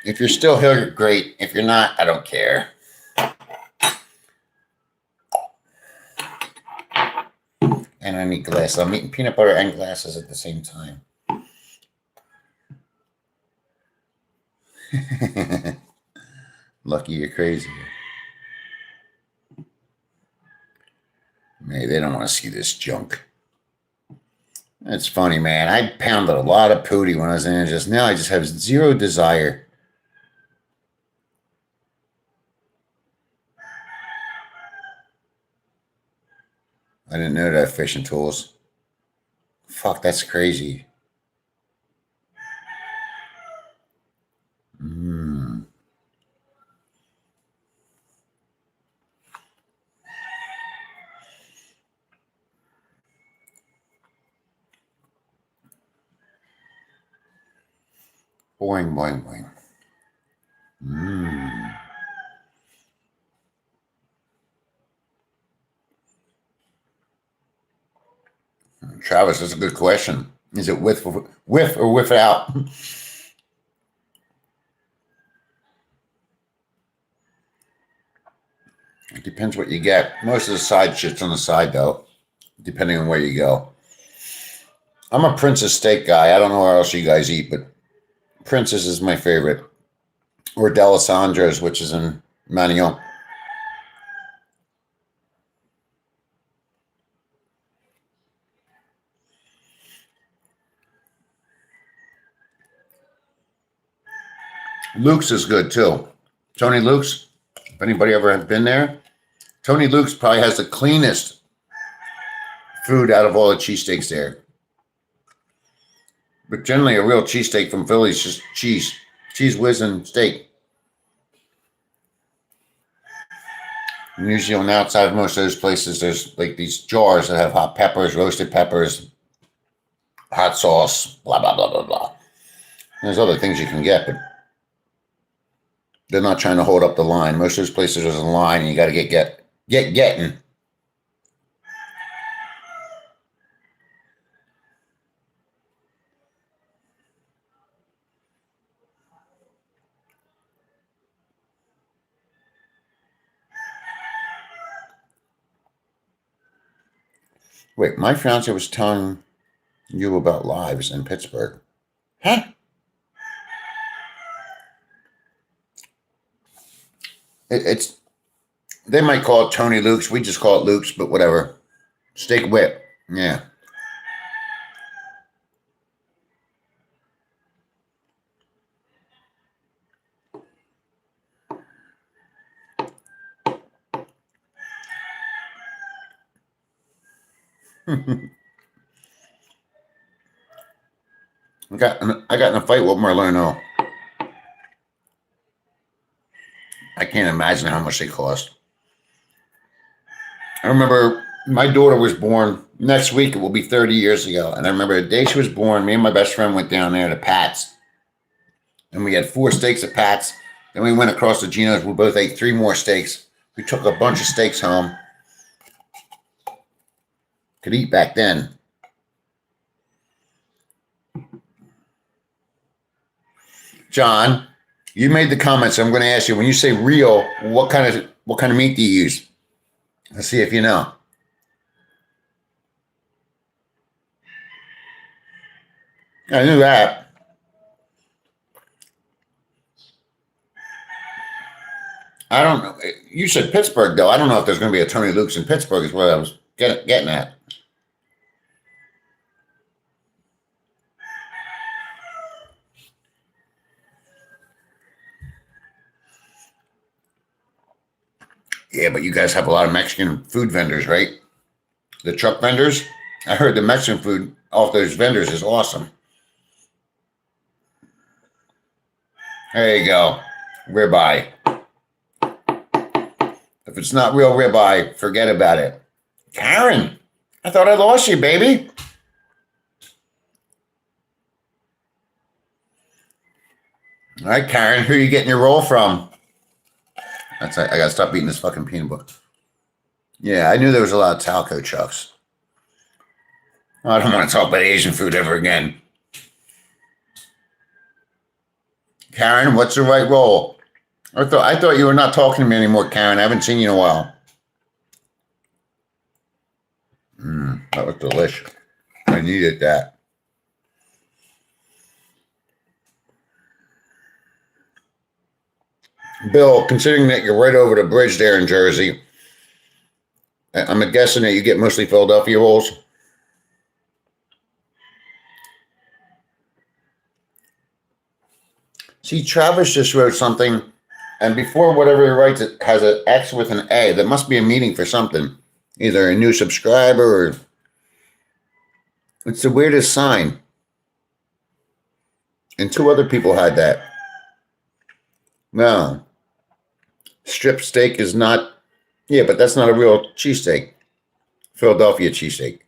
If you're still here, great. If you're not, I don't care. And I need glasses. I'm eating peanut butter and glasses at the same time. Lucky you're crazy. Maybe they don't want to see this junk. It's funny, man. I pounded a lot of pootie when I was in there just now. I just have zero desire. I didn't know that fishing tools. Fuck, that's crazy. Boing, boing, boing. Travis, that's a good question. Is it with or without? It depends what you get. Most of the side shit's on the side, though, depending on where you go. I'm a Princess steak guy. I don't know where else you guys eat, but Princess is my favorite. Or D'Alessandro's, which is in Manillon. Luke's is good too. Tony Luke's, if anybody ever has been there, Tony Luke's probably has the cleanest food out of all the cheesesteaks there. But generally, a real cheesesteak from Philly is just cheese whiz and steak. And usually on the outside of most of those places, there's like these jars that have hot peppers, roasted peppers, hot sauce, blah, blah, blah, blah, blah. And there's other things you can get, but they're not trying to hold up the line. Most of those places there's a line and you got to getting. Wait, my fiance was telling you about lives in Pittsburgh. Huh? It's they might call it Tony Luke's. We just call it Luke's, but whatever. Steak whip. Yeah. I got in a fight with Merlino. I can't imagine how much they cost. I remember my daughter was born next week. It will be 30 years ago. And I remember the day she was born, me and my best friend went down there to Pat's. And we had 4 steaks at Pat's. Then we went across to Gino's. We both ate 3 more steaks. We took a bunch of steaks home. Could eat back then. John, you made the comments. I'm going to ask you, when you say real, what kind of meat do you use? Let's see if you know. I knew that. I don't know. You said Pittsburgh, though. I don't know if there's going to be a Tony Luke's in Pittsburgh is what I was getting at. Yeah, but you guys have a lot of Mexican food vendors, right? The truck vendors. I heard the Mexican food off those vendors is awesome. There you go. Ribeye. If it's not real ribeye, forget about it. Karen, I thought I lost you, baby. All right, Karen, who are you getting your roll from? I gotta stop eating this fucking peanut butter. Yeah, I knew there was a lot of talco chucks. I don't want to talk about Asian food ever again. Karen, what's the right roll? I thought you were not talking to me anymore, Karen. I haven't seen you in a while. That was delicious. I needed that. Bill, considering that you're right over the bridge there in Jersey, I'm guessing that you get mostly Philadelphia rolls. See, Travis just wrote something, and before whatever he writes, it has an X with an A. That must be a meaning for something. Either a new subscriber or... It's the weirdest sign. And 2 other people had that. No. Strip steak is not... Yeah, but that's not a real cheesesteak. Philadelphia cheesesteak.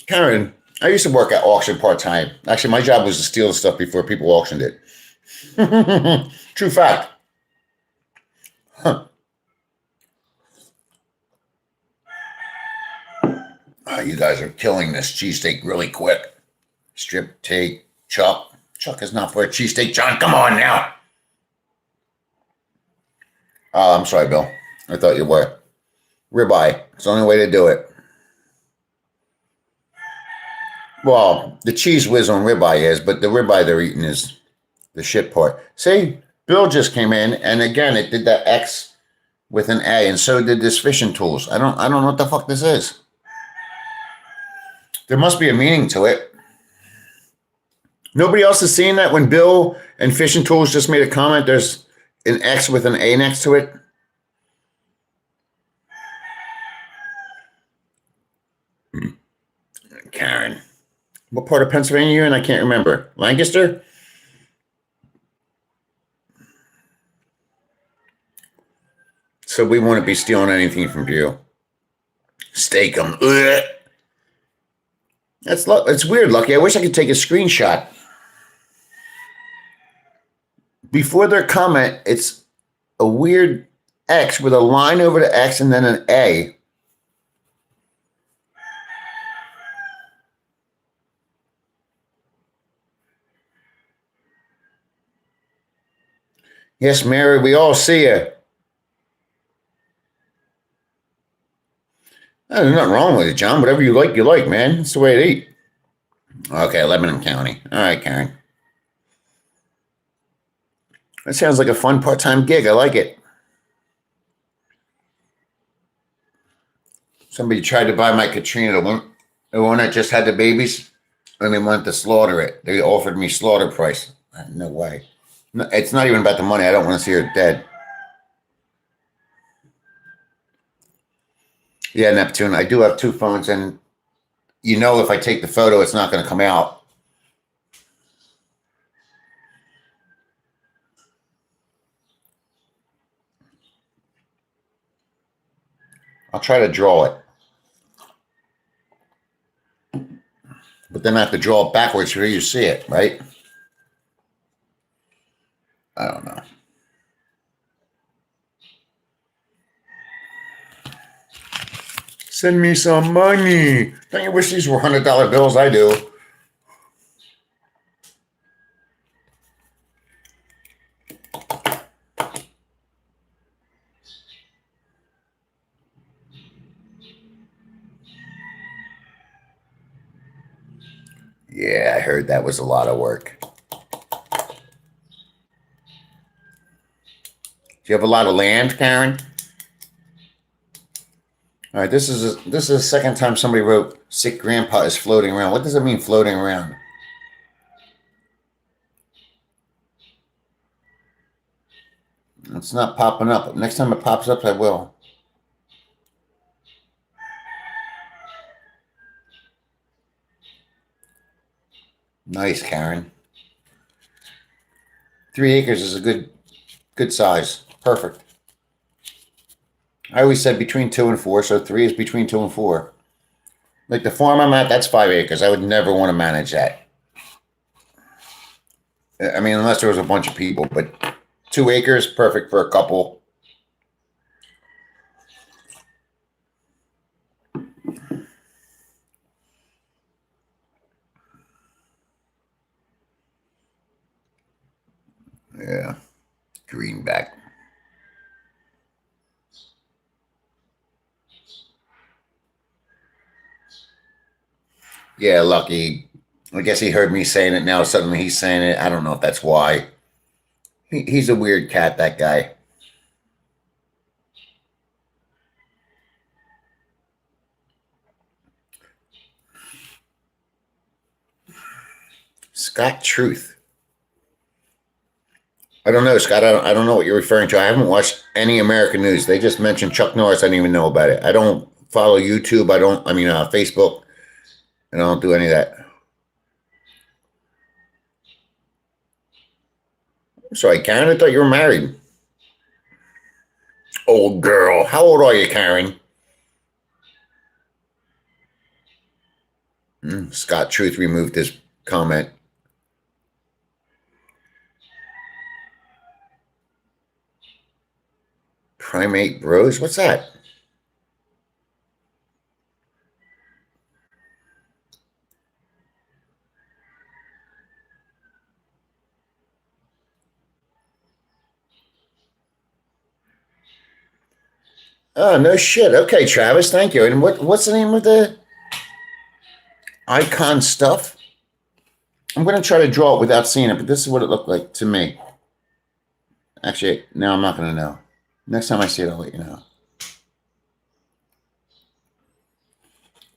Karen, I used to work at auction part-time. Actually, my job was to steal the stuff before people auctioned it. True fact. Huh. Oh, you guys are killing this cheesesteak really quick. Strip, take, chuck. Chuck is not for a cheesesteak. John, come on now. Oh, I'm sorry, Bill. I thought you were. Ribeye. It's the only way to do it. Well, the cheese whiz on ribeye is, but the ribeye they're eating is the shit part. See, Bill just came in, and again, it did that X with an A, and so did this fishing tools. I don't know what the fuck this is. There must be a meaning to it. Nobody else is seeing that when Bill and Fishing Tools just made a comment, there's an X with an A next to it. What part of Pennsylvania are you in? I can't remember. Lancaster? So we wouldn't be stealing anything from you. Stake them. It's weird, Lucky. I wish I could take a screenshot. Before their comment, it's a weird X with a line over the X and then an A. Yes, Mary, we all see you. There's nothing wrong with it, John. Whatever you like, man. It's the way to eat. Okay, Lebanon County. All right, Karen. That sounds like a fun part-time gig. I like it. Somebody tried to buy my Katrina, the one that just had the babies, and they wanted to slaughter it. They offered me slaughter price. No way. No, it's not even about the money. I don't want to see her dead. Yeah, Neptune. I do have two phones, and if I take the photo, it's not going to come out. I'll try to draw it. But then I have to draw it backwards so you see it, right? I don't know. Send me some money. Don't you wish these were $100 bills? I do. Yeah, I heard that was a lot of work. Do you have a lot of land, Karen? All right, this is the second time somebody wrote sick grandpa is floating around. What does it mean, floating around? It's not popping up. Next time it pops up, I will. Nice, Karen. 3 acres is a good size. Perfect. I always said between 2 and 4, so 3 is between 2 and 4. Like the farm I'm at, that's 5 acres. I would never want to manage that. I mean, unless there was a bunch of people, but 2 acres, perfect for a couple. Yeah. Greenback. Yeah, Lucky. I guess he heard me saying it now. Suddenly he's saying it. I don't know if that's why. He's a weird cat, that guy. Scott Truth. I don't know, Scott. I don't know what you're referring to. I haven't watched any American news. They just mentioned Chuck Norris. I didn't even know about it. I don't follow YouTube. Facebook. And I don't do any of that. Sorry, Karen. I thought you were married. Old girl. How old are you, Karen? Scott Truth removed his comment. Primate Bros? What's that? Oh, no shit. Okay, Travis, thank you. And what's the name of the icon stuff? I'm going to try to draw it without seeing it, but this is what it looked like to me. Actually, now I'm not going to know. Next time I see it, I'll let you know.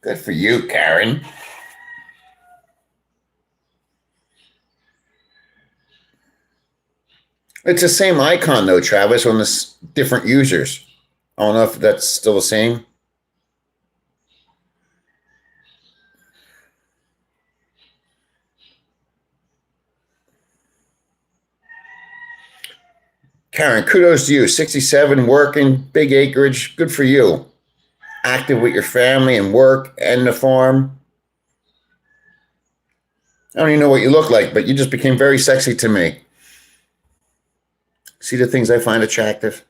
Good for you, Karen. It's the same icon, though, Travis, on the different users. I don't know if that's still the same. Karen, kudos to you. 67, working, big acreage. Good for you. Active with your family and work and the farm. I don't even know what you look like, but you just became very sexy to me. See the things I find attractive?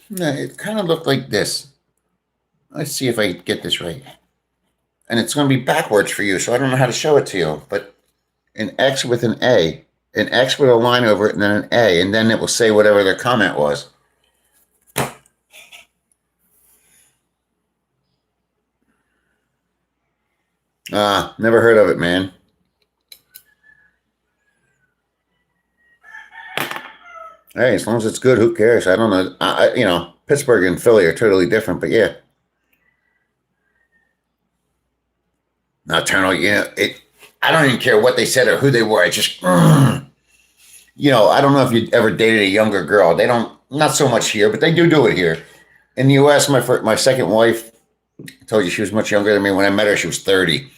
No, it kind of looked like this. Let's see if I get this right. And it's going to be backwards for you, so I don't know how to show it to you. But an X with an A, an X with a line over it, and then an A, and then it will say whatever their comment was. Never heard of it, man. Hey, as long as it's good, who cares? I don't know. Pittsburgh and Philly are totally different, but yeah. Nocturnal, I don't even care what they said or who they were. I just, I don't know if you ever dated a younger girl. They don't, not so much here, but they do it here. In the U.S., my second wife, I told you she was much younger than me. When I met her, she was 30.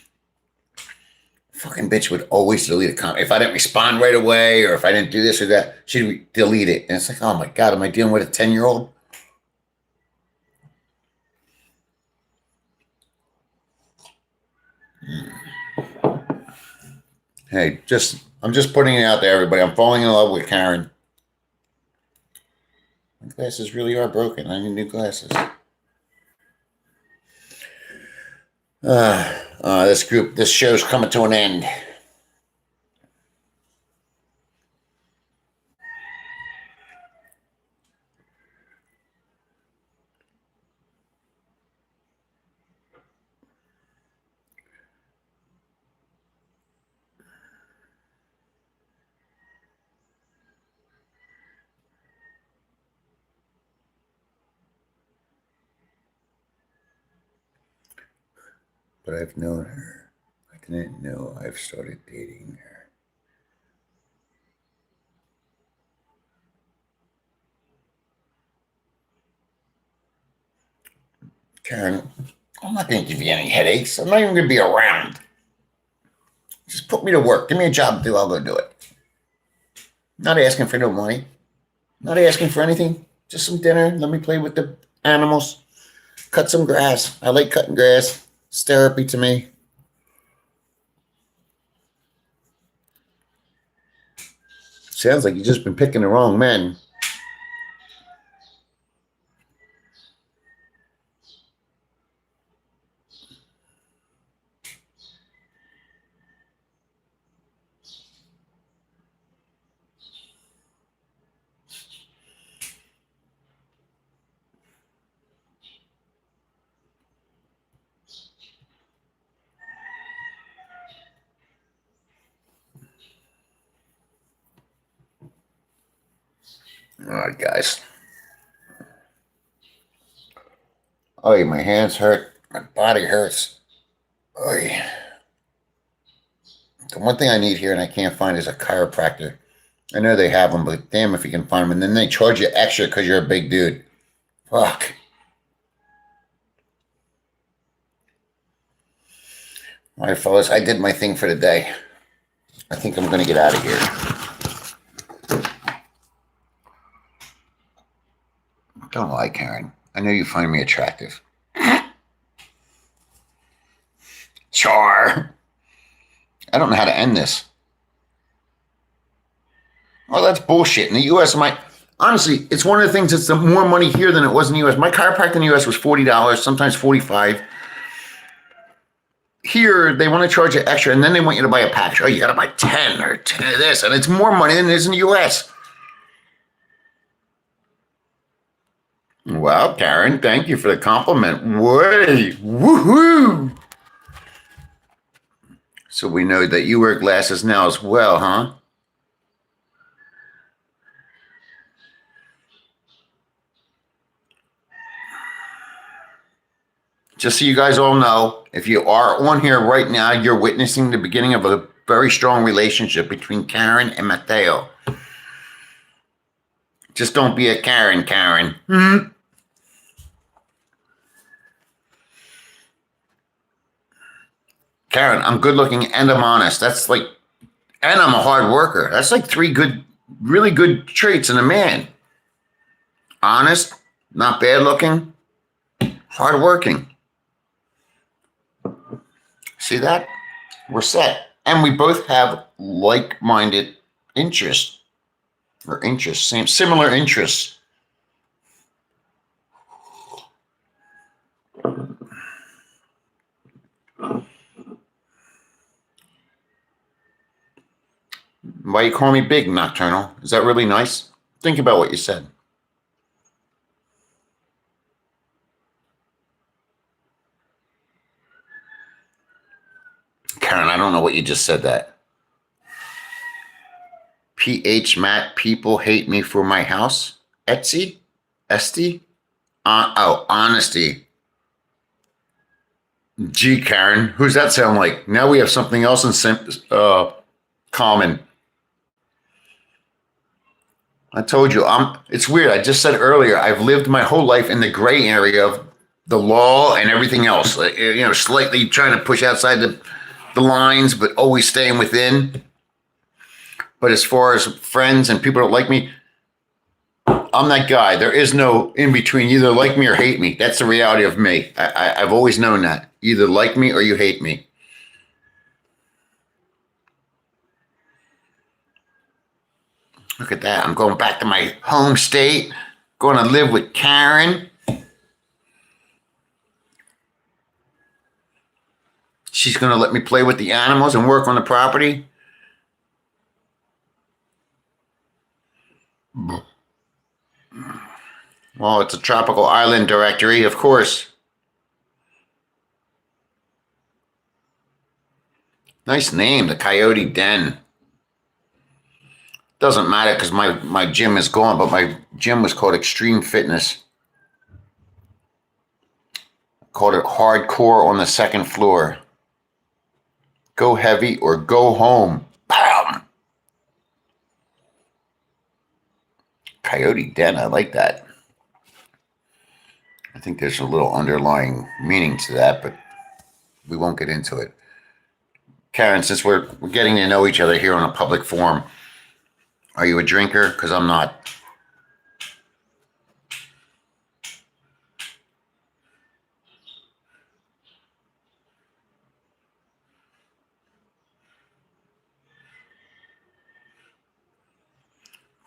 Fucking bitch would always delete a comment. If I didn't respond right away or if I didn't do this or that, she'd delete it. And it's like, oh my God, am I dealing with a 10-year-old? Hey, I'm just putting it out there, everybody. I'm falling in love with Karen. My glasses really are broken. I need new glasses. This show's coming to an end. But I've known her. I didn't know I've started dating her. Karen, I'm not going to give you any headaches. I'm not even going to be around. Just put me to work. Give me a job to do. I'll go do it. Not asking for no money. Not asking for anything. Just some dinner. Let me play with the animals. Cut some grass. I like cutting grass. It's therapy to me. Sounds like you've just been picking the wrong men. All right, guys. Oh, my hands hurt. My body hurts. Oh, the one thing I need here and I can't find is a chiropractor. I know they have them, but damn if you can find them. And then they charge you extra because you're a big dude. Fuck. All right, fellas, I did my thing for the day. I think I'm going to get out of here. Don't lie, Karen. I know you find me attractive. Char. I don't know how to end this. Well, that's bullshit. In the U.S., honestly, it's one of the things that's more money here than it was in the U.S. My chiropractor in the U.S. was $40, sometimes $45. Here, they want to charge you extra, and then they want you to buy a package. Oh, you got to buy 10 or 10 of this, and it's more money than it is in the U.S. Well, Karen, thank you for the compliment. Way, woohoo! So we know that you wear glasses now as well, huh? Just so you guys all know, if you are on here right now, you're witnessing the beginning of a very strong relationship between Karen and Mateo. Just don't be a Karen. Mm-hmm. Karen, I'm good looking and I'm honest. That's like, and I'm a hard worker. That's like three good, really good traits in a man. Honest, not bad looking, hard working. See that? We're set. And we both have like-minded interests, or interests, similar interests. Why you call me big, Nocturnal? Is that really nice? Think about what you said. Karen, I don't know what you just said that. PH Matt, people hate me for my house. Etsy? Esty? Oh, honesty. Gee, Karen, who's that sound like? Now we have something else in common. I told you, it's weird. I just said earlier, I've lived my whole life in the gray area of the law and everything else. Slightly trying to push outside the lines, but always staying within. But as far as friends and people that like me, I'm that guy. There is no in between. You either like me or hate me. That's the reality of me. I've always known that. You either like me or you hate me. Look at that. I'm going back to my home state, going to live with Karen. She's going to let me play with the animals and work on the property. Well, it's a tropical island directory, of course. Nice name, the Coyote Den. Doesn't matter because my gym is gone, but my gym was called Extreme Fitness. I called it Hardcore on the second floor. Go heavy or go home. Bam! Coyote Den, I like that. I think there's a little underlying meaning to that, but we won't get into it. Karen, since we're getting to know each other here on a public forum, are you a drinker? Because I'm not.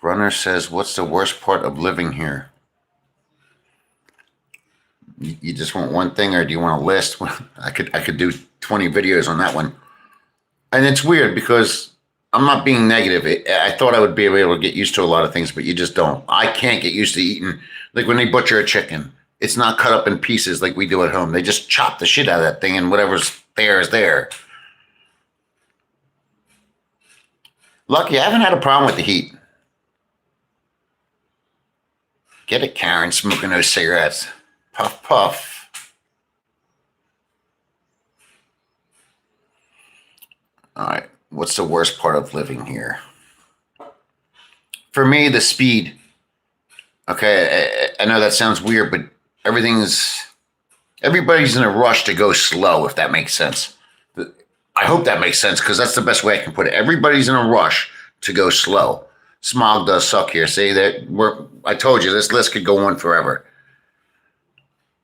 Runner says, what's the worst part of living here? You just want one thing, or do you want a list? I could do 20 videos on that one. And it's weird because I'm not being negative. I thought I would be able to get used to a lot of things, but you just don't. I can't get used to eating, like when they butcher a chicken, it's not cut up in pieces like we do at home. They just chop the shit out of that thing and whatever's there is there. Lucky, I haven't had a problem with the heat. Get it, Karen, smoking those cigarettes. Puff, puff. All right. What's the worst part of living here? For me, the speed. Okay, I know that sounds weird, but everybody's in a rush to go slow, if that makes sense. I hope that makes sense, because that's the best way I can put it. Everybody's in a rush to go slow. Smog does suck here. See, I told you, this list could go on forever.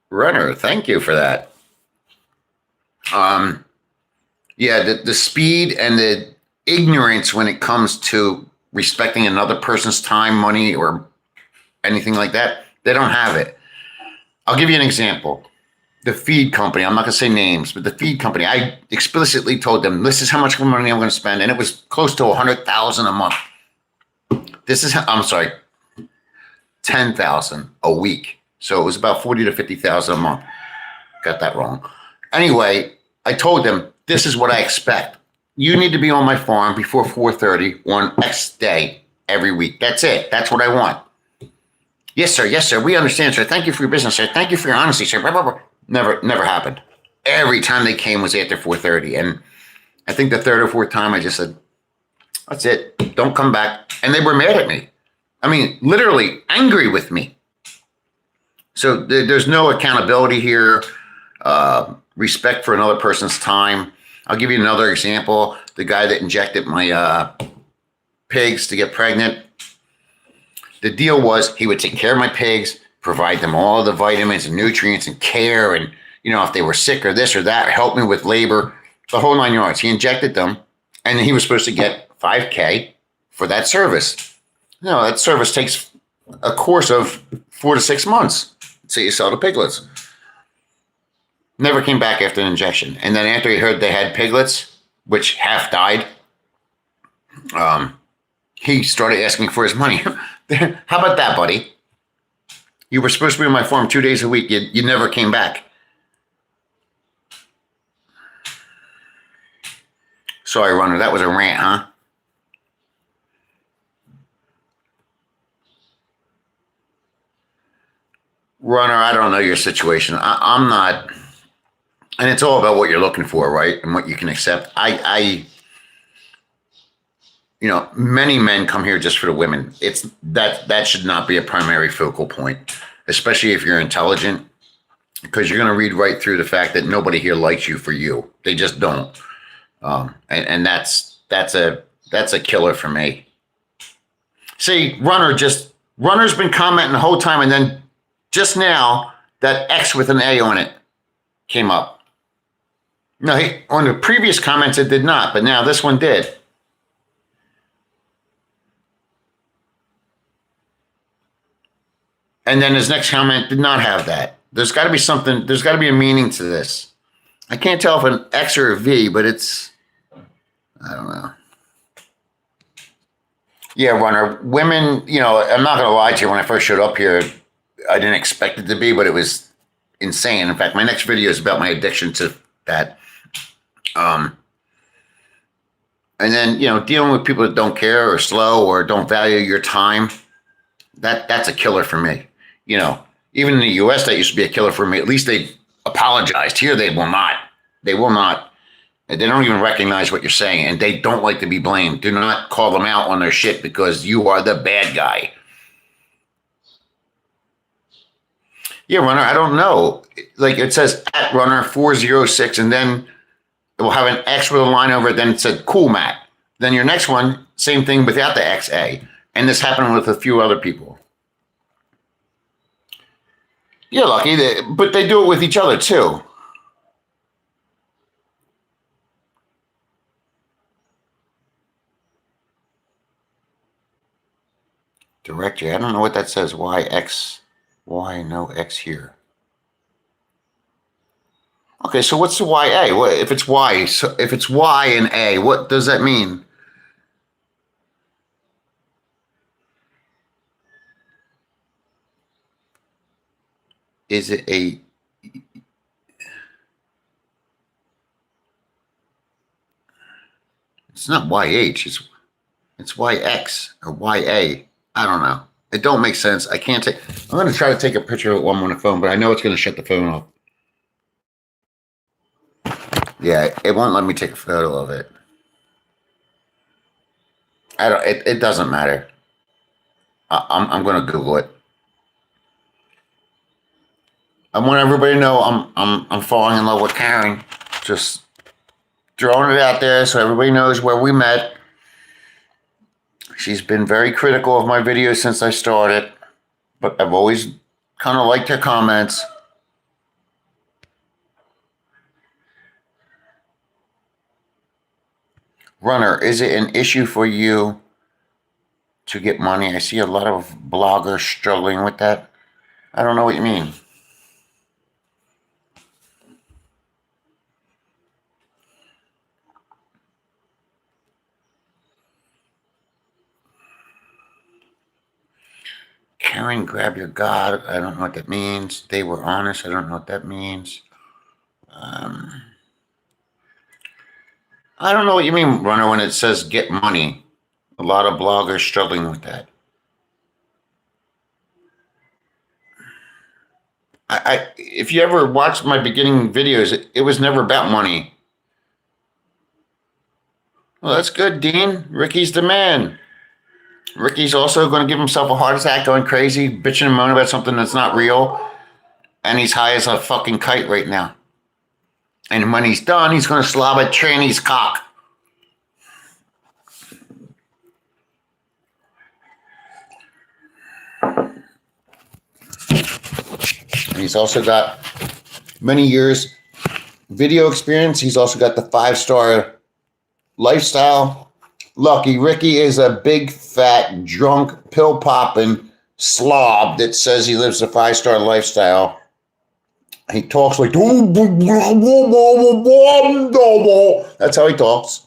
Runner, thank you for that. Yeah, the speed and the ignorance when it comes to respecting another person's time, money, or anything like that, they don't have it. I'll give you an example. The feed company, I'm not going to say names, but the feed company, I explicitly told them, this is how much money I'm going to spend, and it was close to $100,000 a month. I'm sorry, $10,000 a week. So it was about $40,000 to $50,000 a month. Got that wrong. Anyway, I told them, this is what I expect. You need to be on my farm before 4:30 on X day every week. That's it. That's what I want. Yes, sir. Yes, sir. We understand, sir. Thank you for your business, sir. Thank you for your honesty, sir. Blah, blah, blah. Never happened. Every time they came was after 4:30. And I think the third or fourth time I just said, that's it. Don't come back. And they were mad at me. I mean, literally angry with me. So there's no accountability here, respect for another person's time. I'll give you another example. The guy that injected my pigs to get pregnant. The deal was he would take care of my pigs, provide them all the vitamins and nutrients and care, and if they were sick or this or that, help me with labor, the whole 9 yards. He injected them, and he was supposed to get $5,000 for that service. That service takes a course of 4 to 6 months. So you sell the piglets. Never came back after an injection. And then after he heard they had piglets, which half died, he started asking for his money. How about that, buddy? You were supposed to be on my farm 2 days a week. You never came back. Sorry, Runner. That was a rant, huh? Runner, I don't know your situation. I'm not, and it's all about what you're looking for, right? And what you can accept. Many men come here just for the women. It's that should not be a primary focal point, especially if you're intelligent, because you're going to read right through the fact that nobody here likes you for you. They just don't. And that's a killer for me. See, Runner's been commenting the whole time, and then just now that X with an A on it came up. No, on the previous comments it did not, but now this one did. And then his next comment did not have that. There's got to be something. There's got to be a meaning to this. I can't tell if an X or a V, but I don't know. Yeah, Runner. Women, I'm not going to lie to you. When I first showed up here, I didn't expect it to be, but it was insane. In fact, my next video is about my addiction to that. And then, dealing with people that don't care or slow or don't value your time, that's a killer for me. Even in the U.S., that used to be a killer for me. At least they apologized. Here, they will not. They will not. They don't even recognize what you're saying, and they don't like to be blamed. Do not call them out on their shit because you are the bad guy. Yeah, Runner, I don't know. Like it says at Runner 406, and then it will have an X with a line over it. Then it said, cool, Matt. Then your next one, same thing without the XA. And this happened with a few other people. You're lucky, but they do it with each other too. Directory, I don't know what that says. Why X? Why no X here? Okay, so what's the YA? What if it's Y? So if it's Y and A, what does that mean? Is it a? It's not YH. It's YX or YA. I don't know. It don't make sense. I can't take. I'm going to try to take a picture of it while I'm on the phone, but I know it's going to shut the phone off. Yeah, it won't let me take a photo of it. I don't. It doesn't matter. I'm going to Google it. I want everybody to know I'm falling in love with Karen. Just throwing it out there so everybody knows where we met. She's been very critical of my videos since I started, but I've always kind of liked her comments. Runner, is it an issue for you to get money? I see a lot of bloggers struggling with that. I don't know what you mean. Karen, grab your God. I don't know what that means. They were honest. I don't know what that means. I don't know what you mean, Runner, when it says get money. A lot of bloggers struggling with that. If you ever watched my beginning videos, it was never about money. Well, that's good, Dean. Ricky's the man. Ricky's also going to give himself a heart attack going crazy, bitching and moaning about something that's not real. And he's high as a fucking kite right now. And when he's done, he's going to slob a tranny's cock. And he's also got many years video experience. He's also got the 5-star lifestyle. Lucky Ricky is a big, fat, drunk, pill-popping slob that says he lives a 5-star lifestyle. He talks like, that's how he talks.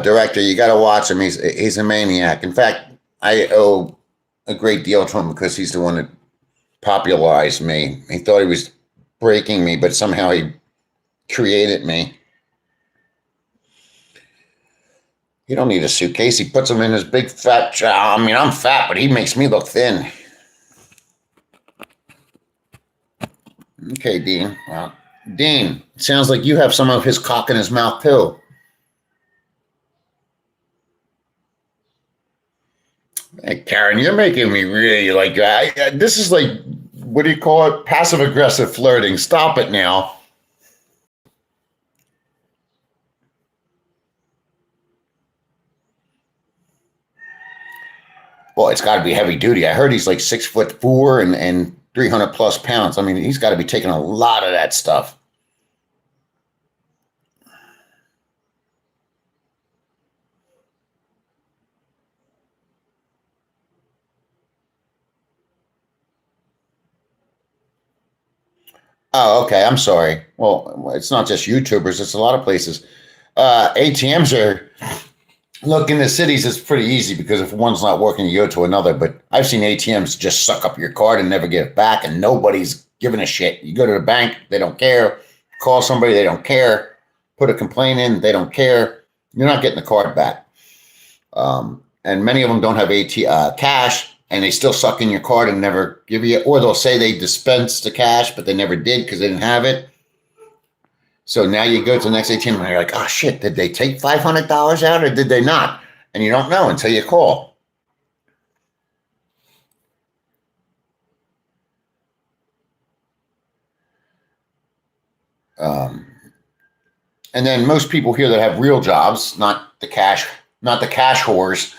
Director, you got to watch him. He's a maniac. In fact, I owe a great deal to him because he's the one that popularized me. He thought he was breaking me, but somehow he created me. He don't need a suitcase. He puts them in his big fat I mean, I'm fat, but he makes me look thin. Okay, Dean. Well, Dean, it sounds like you have some of his cock in his mouth too. Hey, Karen, you're making me really like, this is like, what do you call it? Passive aggressive flirting. Stop it now. Well, it's got to be heavy duty. I heard he's like 6'4" and 300 plus pounds. I mean, he's got to be taking a lot of that stuff. Oh, okay. I'm sorry. Well, it's not just YouTubers. It's a lot of places. ATMs are, look, in the cities, it's pretty easy because if one's not working, you go to another. But I've seen ATMs just suck up your card and never give it back, and nobody's giving a shit. You go to the bank, they don't care. Call somebody, they don't care. Put a complaint in, they don't care. You're not getting the card back. And many of them don't have cash, and they still suck in your card and never give you, or they'll say they dispensed the cash, but they never did because they didn't have it. So now you go to the next ATM and you're like, oh shit, did they take $500 out or did they not? And you don't know until you call. And then most people here that have real jobs, not the cash whores,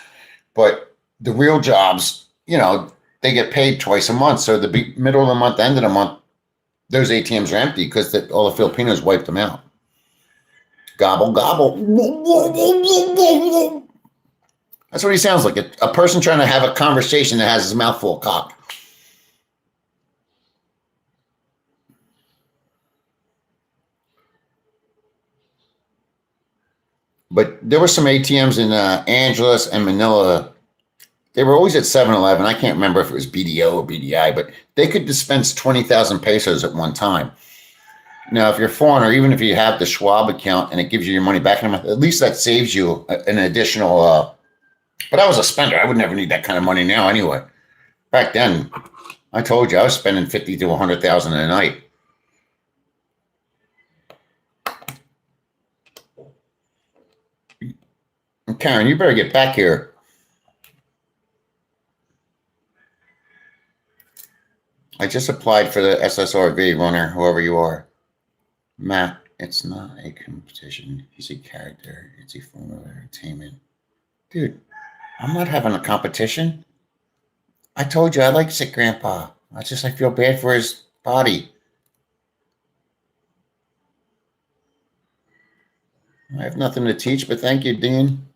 but the real jobs, you know, they get paid twice a month. So the middle of the month, end of the month, those ATMs are empty because all the Filipinos wiped them out. Gobble, gobble. That's what he sounds like. A person trying to have a conversation that has his mouth full of cock. But there were some ATMs in Angeles and Manila. They were always at 7-Eleven. I can't remember if it was BDO or BDI, but they could dispense 20,000 pesos at one time. Now, if you're foreign, or even if you have the Schwab account and it gives you your money back in a month, at least that saves you an additional. But I was a spender. I would never need that kind of money now anyway. Back then, I told you I was spending 50 to 100,000 a night. Karen, you better get back here. I just applied for the SSRV runner, whoever you are. Matt, it's not a competition. It's a character. It's a form of entertainment. Dude, I'm not having a competition. I told you I like sick grandpa. I feel bad for his body. I have nothing to teach, but thank you, Dean.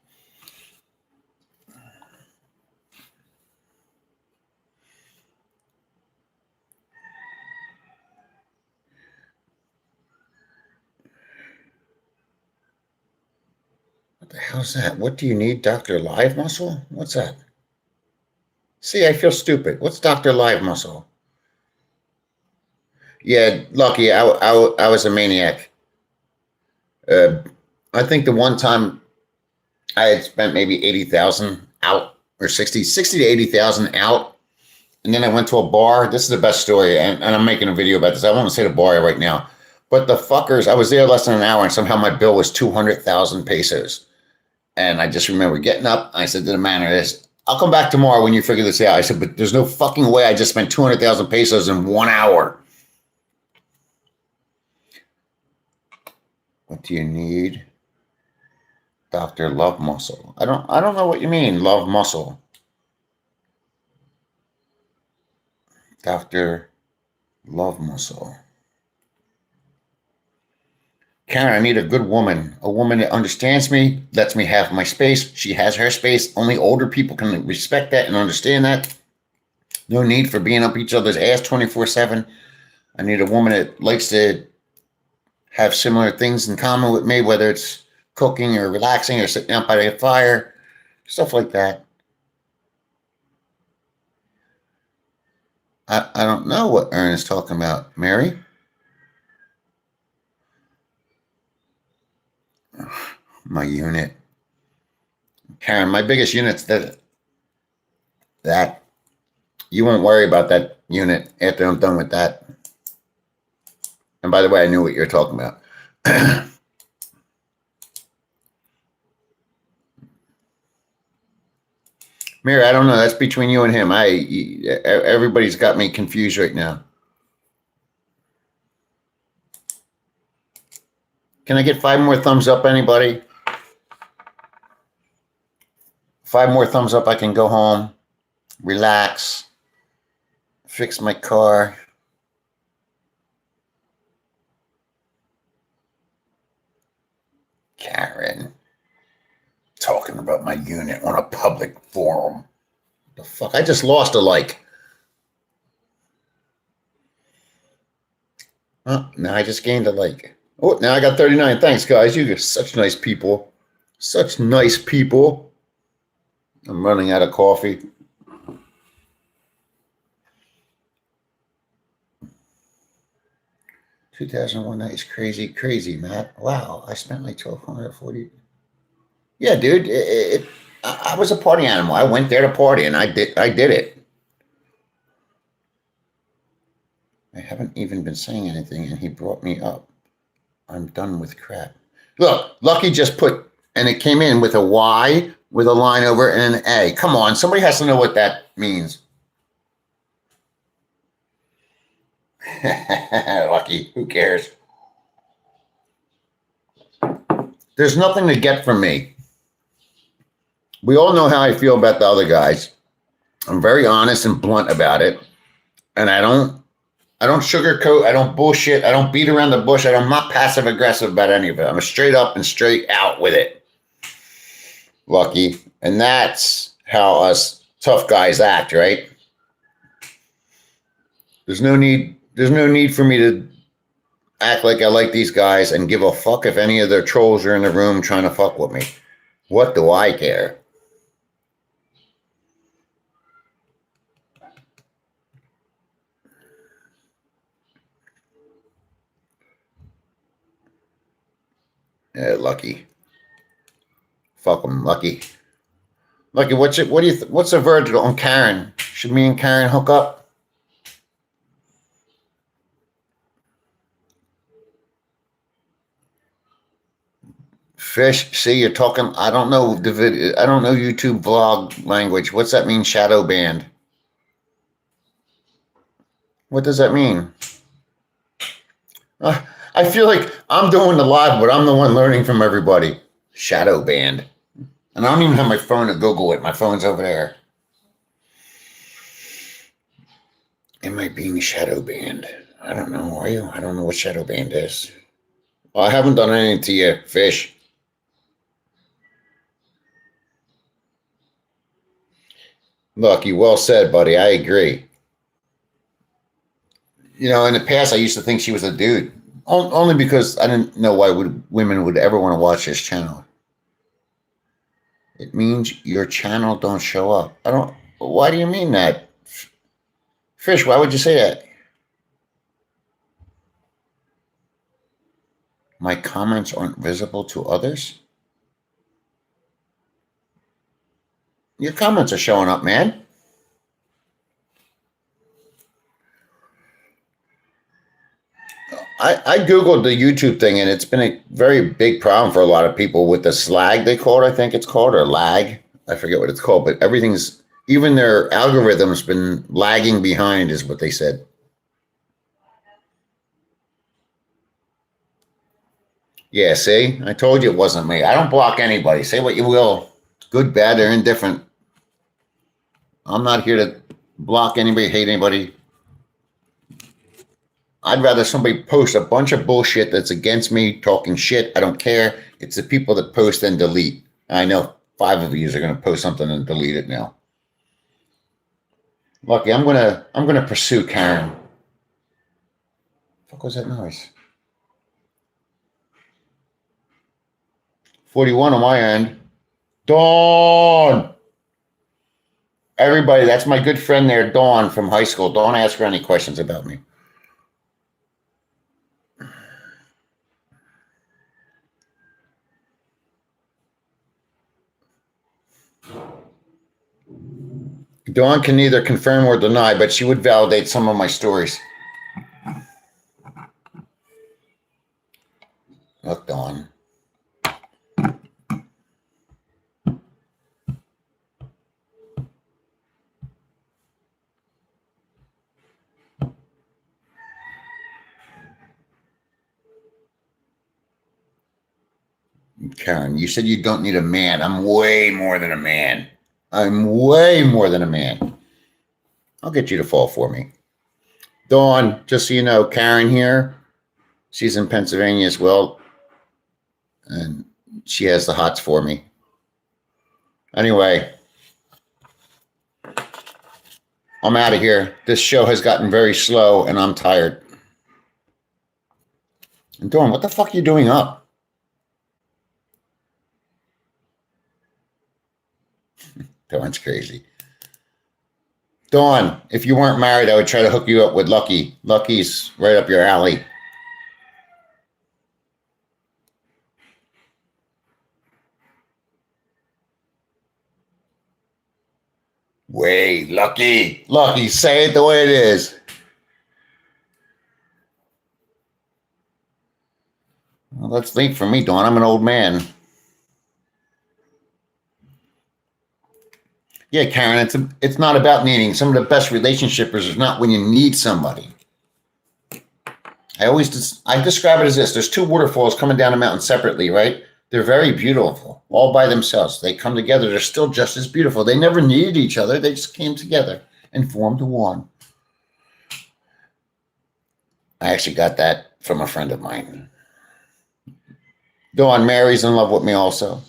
What the hell's that? What do you need, Dr. Live Muscle? What's that? See, I feel stupid. What's Dr. Live Muscle? Yeah, Lucky, I was a maniac. I think the one time I had spent maybe 80,000 out, or 60 to 80,000 out. And then I went to a bar. This is the best story. And I'm making a video about this. I want to say the bar right now. But the fuckers, I was there less than an hour and somehow my bill was 200,000 pesos. And I just remember getting up. I said to the manager, I'll come back tomorrow when you figure this out. I said, but there's no fucking way I just spent 200,000 pesos in 1 hour. What do you need? Dr. Love Muscle. I don't know what you mean, Love Muscle. Dr. Love Muscle. Karen, I need a good woman. A woman that understands me, lets me have my space. She has her space. Only older people can respect that and understand that. No need for being up each other's ass 24/7. I need a woman that likes to have similar things in common with me, whether it's cooking or relaxing or sitting out by the fire, stuff like that. I don't know what Ern is talking about, Mary. My unit. Karen, my biggest unit's that. You won't worry about that unit after I'm done with that. And by the way, I knew what you're talking about. Mary, I don't know. That's between you and him. Everybody's got me confused right now. Can I get 5 more thumbs up, anybody? 5 more thumbs up, I can go home, relax, fix my car. Karen, talking about my unit on a public forum. The fuck? I just lost a like. Oh, now I just gained a like. Oh, now I got 39. Thanks, guys. You are such nice people. Such nice people. I'm running out of coffee. $2,001 night is crazy, Matt. Wow, I spent like $1,240. Yeah, dude. I was a party animal. I went there to party, and I did it. I haven't even been saying anything, and he brought me up. I'm done with crap. Look, Lucky just put, and it came in with a Y with a line over and an A. Come on, somebody has to know what that means. Lucky, who cares? There's nothing to get from me. We all know how I feel about the other guys. I'm very honest and blunt about it. And I don't sugarcoat. I don't bullshit. I don't beat around the bush. I'm not passive aggressive about any of it. I'm straight up and straight out with it. Lucky. And that's how us tough guys act, right? There's no need for me to act like I like these guys and give a fuck if any of their trolls are in the room trying to fuck with me. What do I care? Yeah, Lucky. Fuck them, Lucky. Lucky, what's the verdict on Karen? Should me and Karen hook up? Fish, see, you're talking. I don't know the video. I don't know YouTube vlog language. What's that mean? Shadow banned. What does that mean? I feel like I'm doing the live, but I'm the one learning from everybody. Shadow banned. And I don't even have my phone to Google it. My phone's over there. Am I being shadow banned? I don't know. Are you? I don't know what shadow banned is. Well, I haven't done anything to you, Fish. Lucky, well said, buddy. I agree. You know, in the past, I used to think she was a dude. Only because I didn't know why women would ever want to watch this channel. It means your channel don't show up. I don't. Why do you mean that? Fish, why would you say that? My comments aren't visible to others? Your comments are showing up, man. I Googled the YouTube thing, and it's been a very big problem for a lot of people with the slag, they call it, I think it's called, or lag. I forget what it's called, but everything's, even their algorithm's been lagging behind, is what they said. Yeah, see? I told you it wasn't me. I don't block anybody. Say what you will. Good, bad, or indifferent. I'm not here to block anybody, hate anybody. I'd rather somebody post a bunch of bullshit that's against me, talking shit. I don't care. It's the people that post and delete. I know 5 of you are going to post something and delete it now. Lucky, I'm gonna pursue Karen. What the fuck was that noise? 41 on my end. Dawn! Everybody, that's my good friend there, Dawn from high school. Don't ask her any questions about me. Dawn can neither confirm or deny, but she would validate some of my stories. Look, Dawn. Karen, you said you don't need a man. I'm way more than a man. I'm way more than a man. I'll get you to fall for me. Dawn, just so you know, Karen here, she's in Pennsylvania as well. And she has the hots for me. Anyway, I'm out of here. This show has gotten very slow and I'm tired. And Dawn, what the fuck are you doing up? Dawn's crazy. Dawn, if you weren't married, I would try to hook you up with Lucky. Lucky's right up your alley. Wait, Lucky. Lucky, say it the way it is. Well, that's late for me, Dawn. I'm an old man. Yeah, Karen, it's not about needing. Some of the best relationships is not when you need somebody. I describe it as this. There's 2 waterfalls coming down a mountain separately, right? They're very beautiful, all by themselves. They come together. They're still just as beautiful. They never needed each other. They just came together and formed one. I actually got that from a friend of mine. Dawn, Mary's in love with me also.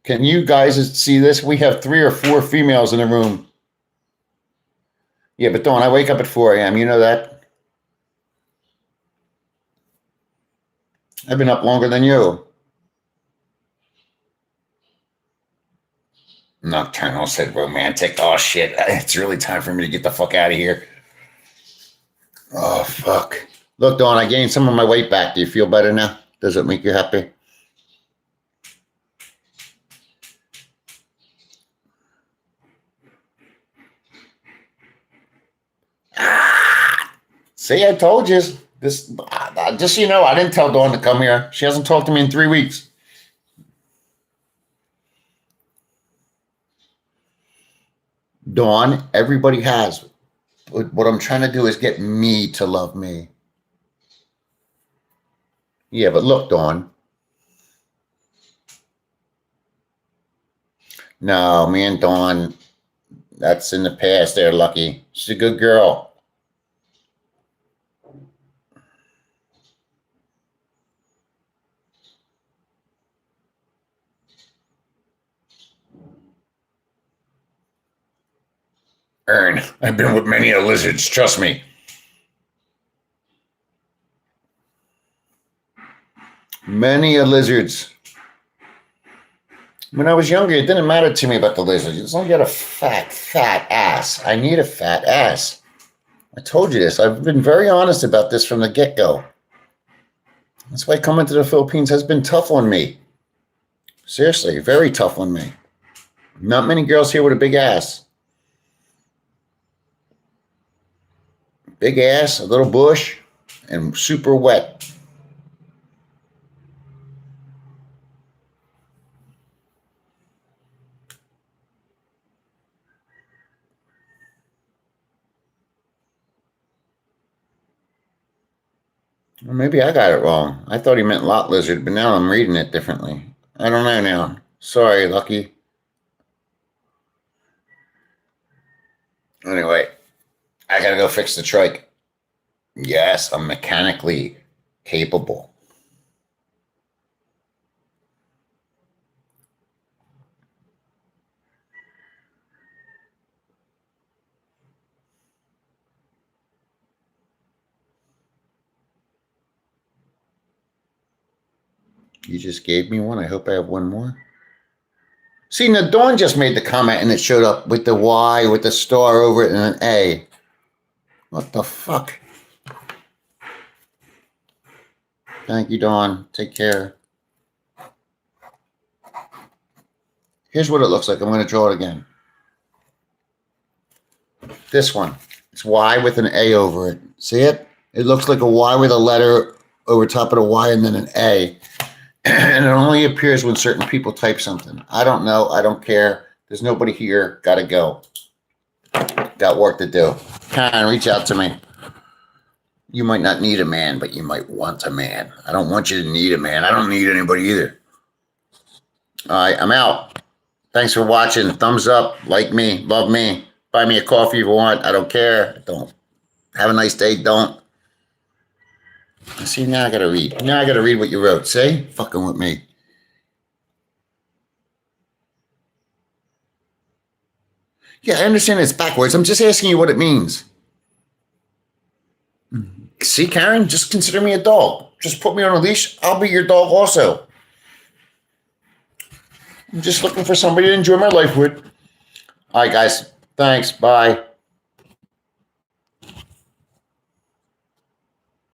Can you guys see this? We have 3 or 4 females in the room. Yeah, but Dawn, I wake up at 4 a.m. You know that? I've been up longer than you. Nocturnal said romantic. Oh, shit. It's really time for me to get the fuck out of here. Oh, fuck. Look, Dawn, I gained some of my weight back. Do you feel better now? Does it make you happy? See, I told you. This, just so you know, I didn't tell Dawn to come here. She hasn't talked to me in 3 weeks. Dawn, everybody has. What I'm trying to do is get me to love me. Yeah, but look, Dawn. No, me and Dawn, that's in the past there, Lucky. She's a good girl. Ern, I've been with many a lizards, trust me. Many a lizards. When I was younger, it didn't matter to me about the lizards. As long as you had a fat ass. I need a fat ass. I told you this. I've been very honest about this from the get-go. That's why coming to the Philippines has been tough on me. Seriously, very tough on me. Not many girls here with a big ass. Big ass, a little bush, and super wet. Well, maybe I got it wrong. I thought he meant lot lizard, but now I'm reading it differently. I don't know now. Sorry, Lucky. Anyway, I gotta go fix the trike. Yes, I'm mechanically capable. You just gave me one. I hope I have one more. See, now Dawn just made the comment and it showed up with the Y with the star over it and an A. What the fuck? Thank you, Dawn. Take care. Here's what it looks like. I'm going to draw it again. This one. It's Y with an A over it. See it? It looks like a Y with a letter over top of the Y and then an A. And it only appears when certain people type something. I don't know. I don't care. There's nobody here. Gotta go. Got work to do. Karen, reach out to me. You might not need a man, but you might want a man. I don't want you to need a man. I don't need anybody either. All right, I'm out. Thanks for watching. Thumbs up. Like me. Love me. Buy me a coffee if you want. I don't care. Don't. Have a nice day. Don't. See, now I gotta read. Now I gotta read what you wrote. See? Fucking with me. Yeah, I understand it's backwards. I'm just asking you what it means. See, Karen? Just consider me a dog. Just put me on a leash. I'll be your dog also. I'm just looking for somebody to enjoy my life with. All right, guys. Thanks. Bye.